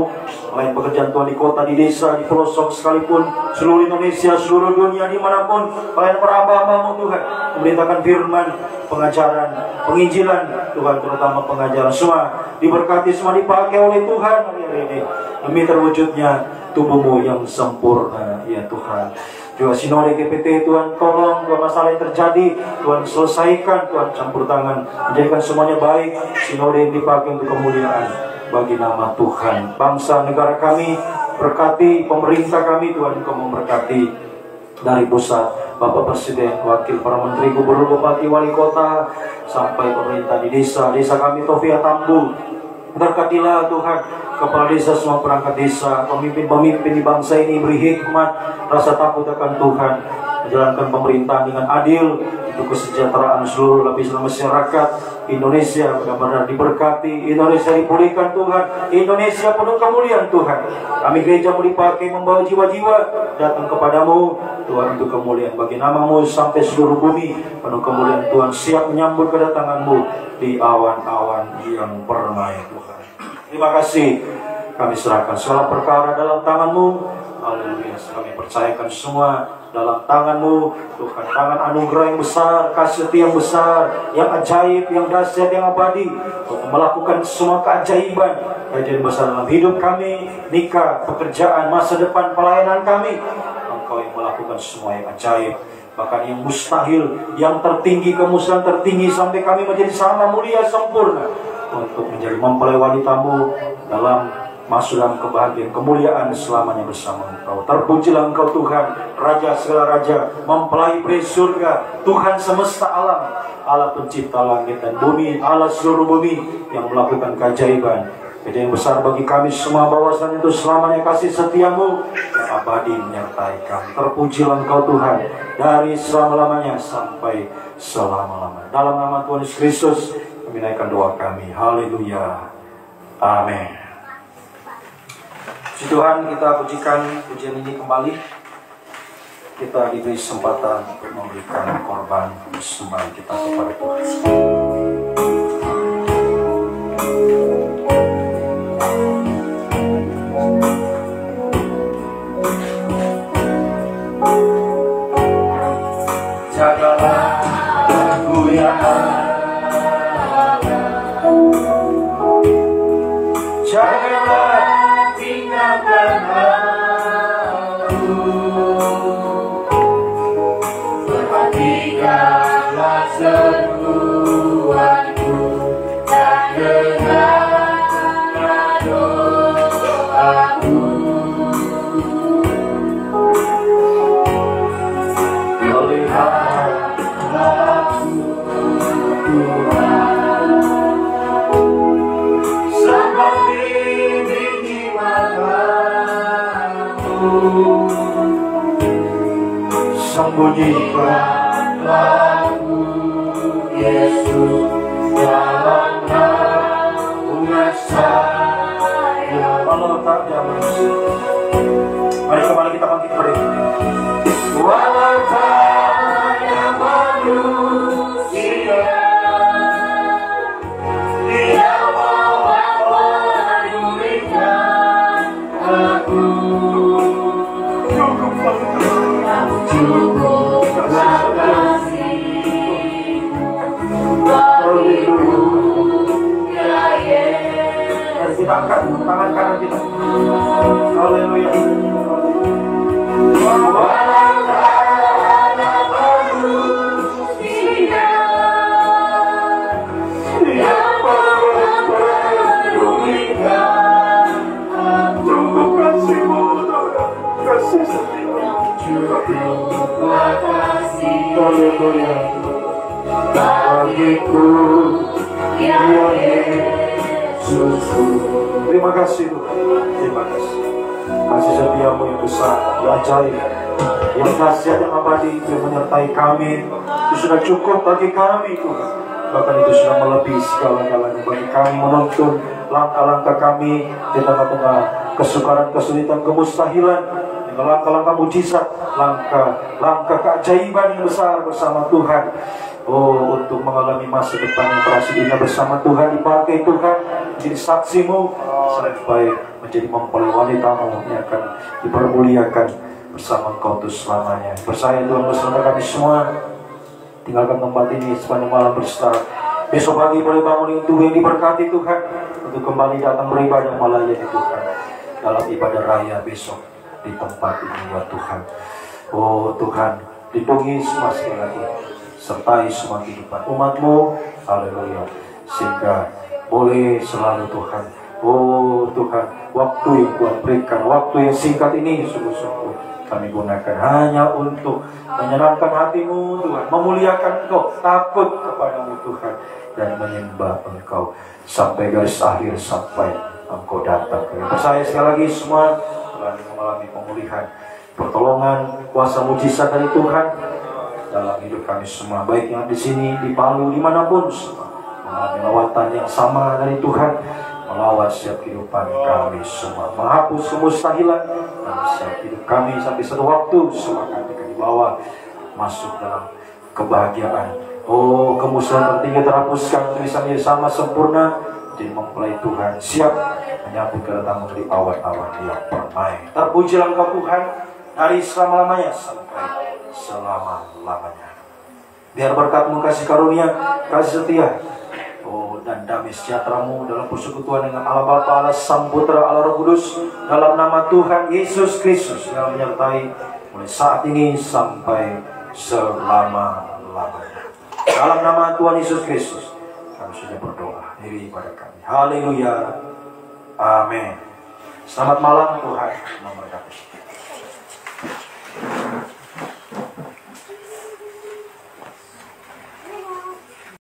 lain pekerjaan Tuhan di kota, di desa, di pelosok sekalipun, seluruh Indonesia, seluruh dunia, dimanapun pelayanan para hamba-hamba-Mu Tuhan, memberitakan firman, pengajaran, penginjilan Tuhan, terutama pengajaran semua diberkati, semua dipakai oleh Tuhan hari ini demi terwujudnya tubuh-Mu yang sempurna ya Tuhan. Juga sinode GPT Tuhan, tolong dua masalah yang terjadi Tuhan selesaikan, Tuhan campur tangan, menjadikan semuanya baik. Sinode yang dipakai untuk kemuliaan bagi nama Tuhan. Bangsa negara kami berkati, pemerintah kami Tuhan, Engkau memberkati dari pusat, Bapak Presiden, Wakil, para Menteri, Gubernur, Bupati, Wali Kota, sampai pemerintah di desa, desa kami Tofia Tambu. Berkatilah Tuhan kepala desa, semua perangkat desa, pemimpin-pemimpin di bangsa ini, beri hikmat, rasa takut akan Tuhan, menjalankan pemerintahan dengan adil untuk kesejahteraan seluruh lapisan masyarakat Indonesia. Benar-benar diberkati, Indonesia dipulihkan Tuhan, Indonesia penuh kemuliaan Tuhan. Kami gereja-Mu dipakai membawa jiwa-jiwa datang kepadamu Tuhan, untuk kemuliaan bagi nama-Mu sampai seluruh bumi penuh kemuliaan Tuhan, siap menyambut kedatangan-Mu di awan-awan yang permai Tuhan. Terima kasih, kami serahkan segala perkara dalam tangan-Mu. Haleluya, kami percayakan semua dalam tangan-Mu Tuhan, tangan anugerah yang besar, kasih yang besar, yang ajaib, yang dahsyat, yang abadi, untuk melakukan semua keajaiban besar dalam hidup kami, nikah, pekerjaan, masa depan, pelayanan kami. Engkau yang melakukan semua yang ajaib, bahkan yang mustahil, yang tertinggi, kemuliaan tertinggi, sampai kami menjadi sama mulia sempurna untuk menjadi mempelai wanita-Mu dalam masuk dalam kebahagiaan, kemuliaan selamanya bersama Engkau. Terpujilah Engkau Tuhan, Raja segala raja, mempelai beri surga, Tuhan semesta alam, Allah pencipta langit dan bumi, Allah seluruh bumi yang melakukan keajaiban. Beda yang besar bagi kami semua, bahwasanya itu selamanya kasih setiamu yang abadi menyertai kami. Terpujilah Engkau Tuhan, dari selama-lamanya sampai selama-lamanya. Dalam nama Tuhan Yesus Kristus kami naikkan doa kami. Haleluya. Amin. Puji Tuhan, kita pujikan pujian ini kembali. Kita diberi kesempatan untuk memberikan korban persembahan kita kepada Tuhan. Jagalah aku ya Allah, jagalah tinggalkan aku, perhatikanlah seruanku dan dengarlah doaku. Melihatlah aku Tuhan, seperti biji matamu, sembunyikanlah aku Yesus dalam naungan saya. Walau tak ada manusia. Mari kembali kita bangkit berdiri. Walau tak ada manusia, Dia mau memulihkan aku. Cukup kasih-Mu bagiku, ya Yesus. Mari kita angkat tangan kanan kita. Haleluya. Walau tak ada manusia, Dia mau memulihkan aku. Cukup kasih-Mu, kasih setia-Mu. Cukuplah kasih-Mu bagiku, ya Yesus. Terima kasih Tuhan, terima kasih. Kasih setia-Mu yang besar, yang ajaib, yang dahsyat, yang abadi itu yang menyertai kami, itu sudah cukup bagi kami Tuhan. Bahkan itu sudah melebihi segala-galanya bagi kami, menuntun langkah-langkah kami di tengah-tengah kesukaran, kesulitan, kemustahilan, dengan langkah-langkah mujizat, langkah keajaiban yang besar bersama Tuhan. Oh, untuk mengalami masa depan yang prasidina bersama Tuhan, dipakai Tuhan menjadi saksi-Mu sampai menjadi mempelai wanita-Mu yang akan dipermuliakan bersama Engkau untuk selamanya. Percaya Tuhan beserta kami semua, tinggalkan tempat ini sepanjang malam beristirahat. Besok pagi boleh bangun dengan tubuh yang diberkati Tuhan, untuk kembali datang beribadah melayani Tuhan dalam ibadah raya besok di tempat ini ya Tuhan. Oh Tuhan, lindungi semua sekali lagi, sertai semua kehidupan umat-Mu, haleluya, sehingga boleh selalu Tuhan, oh Tuhan, waktu yang Tuhan berikan, waktu yang singkat ini sungguh-sungguh kami gunakan hanya untuk menyenangkan hati-Mu Tuhan, memuliakan Engkau, takut kepada-Mu Tuhan, dan menyembah Engkau sampai garis akhir, sampai Engkau datang. Kami percaya sekali lagi semua telah mengalami pemulihan, pertolongan, kuasa mujizat dari Tuhan dalam hidup kami semua, baik yang di sini, di Palu, dimanapun semua mengalami lawatan yang sama dari Tuhan, melawat setiap kehidupan kami semua, menghapus kemustahilan dalam setiap hidup kami sampai satu waktu semua kami akan dibawa masuk dalam kebahagiaan. Oh, kemustahilan tertinggi terhapuskan untuk bisa menjadi sama sempurna, jadi mempelai Tuhan siap menyambut kedatangan dari awan-awan yang permai. Terpujilah Engkau Tuhan dari selama-lamanya sampai selama-lamanya. Biar berkat-Mu, kasih karunia, kasih setia, oh, dan damai sejahtera-Mu dalam persekutuan dengan Allah Bapa, Allah Sang Putra, Allah Roh Kudus, dalam nama Tuhan Yesus Kristus yang menyertai mulai saat ini sampai selama-lamanya. Dalam nama Tuhan Yesus Kristus kami sudah berdoa, diri pada kami. Haleluya. Amin. Selamat malam Tuhan memberkati.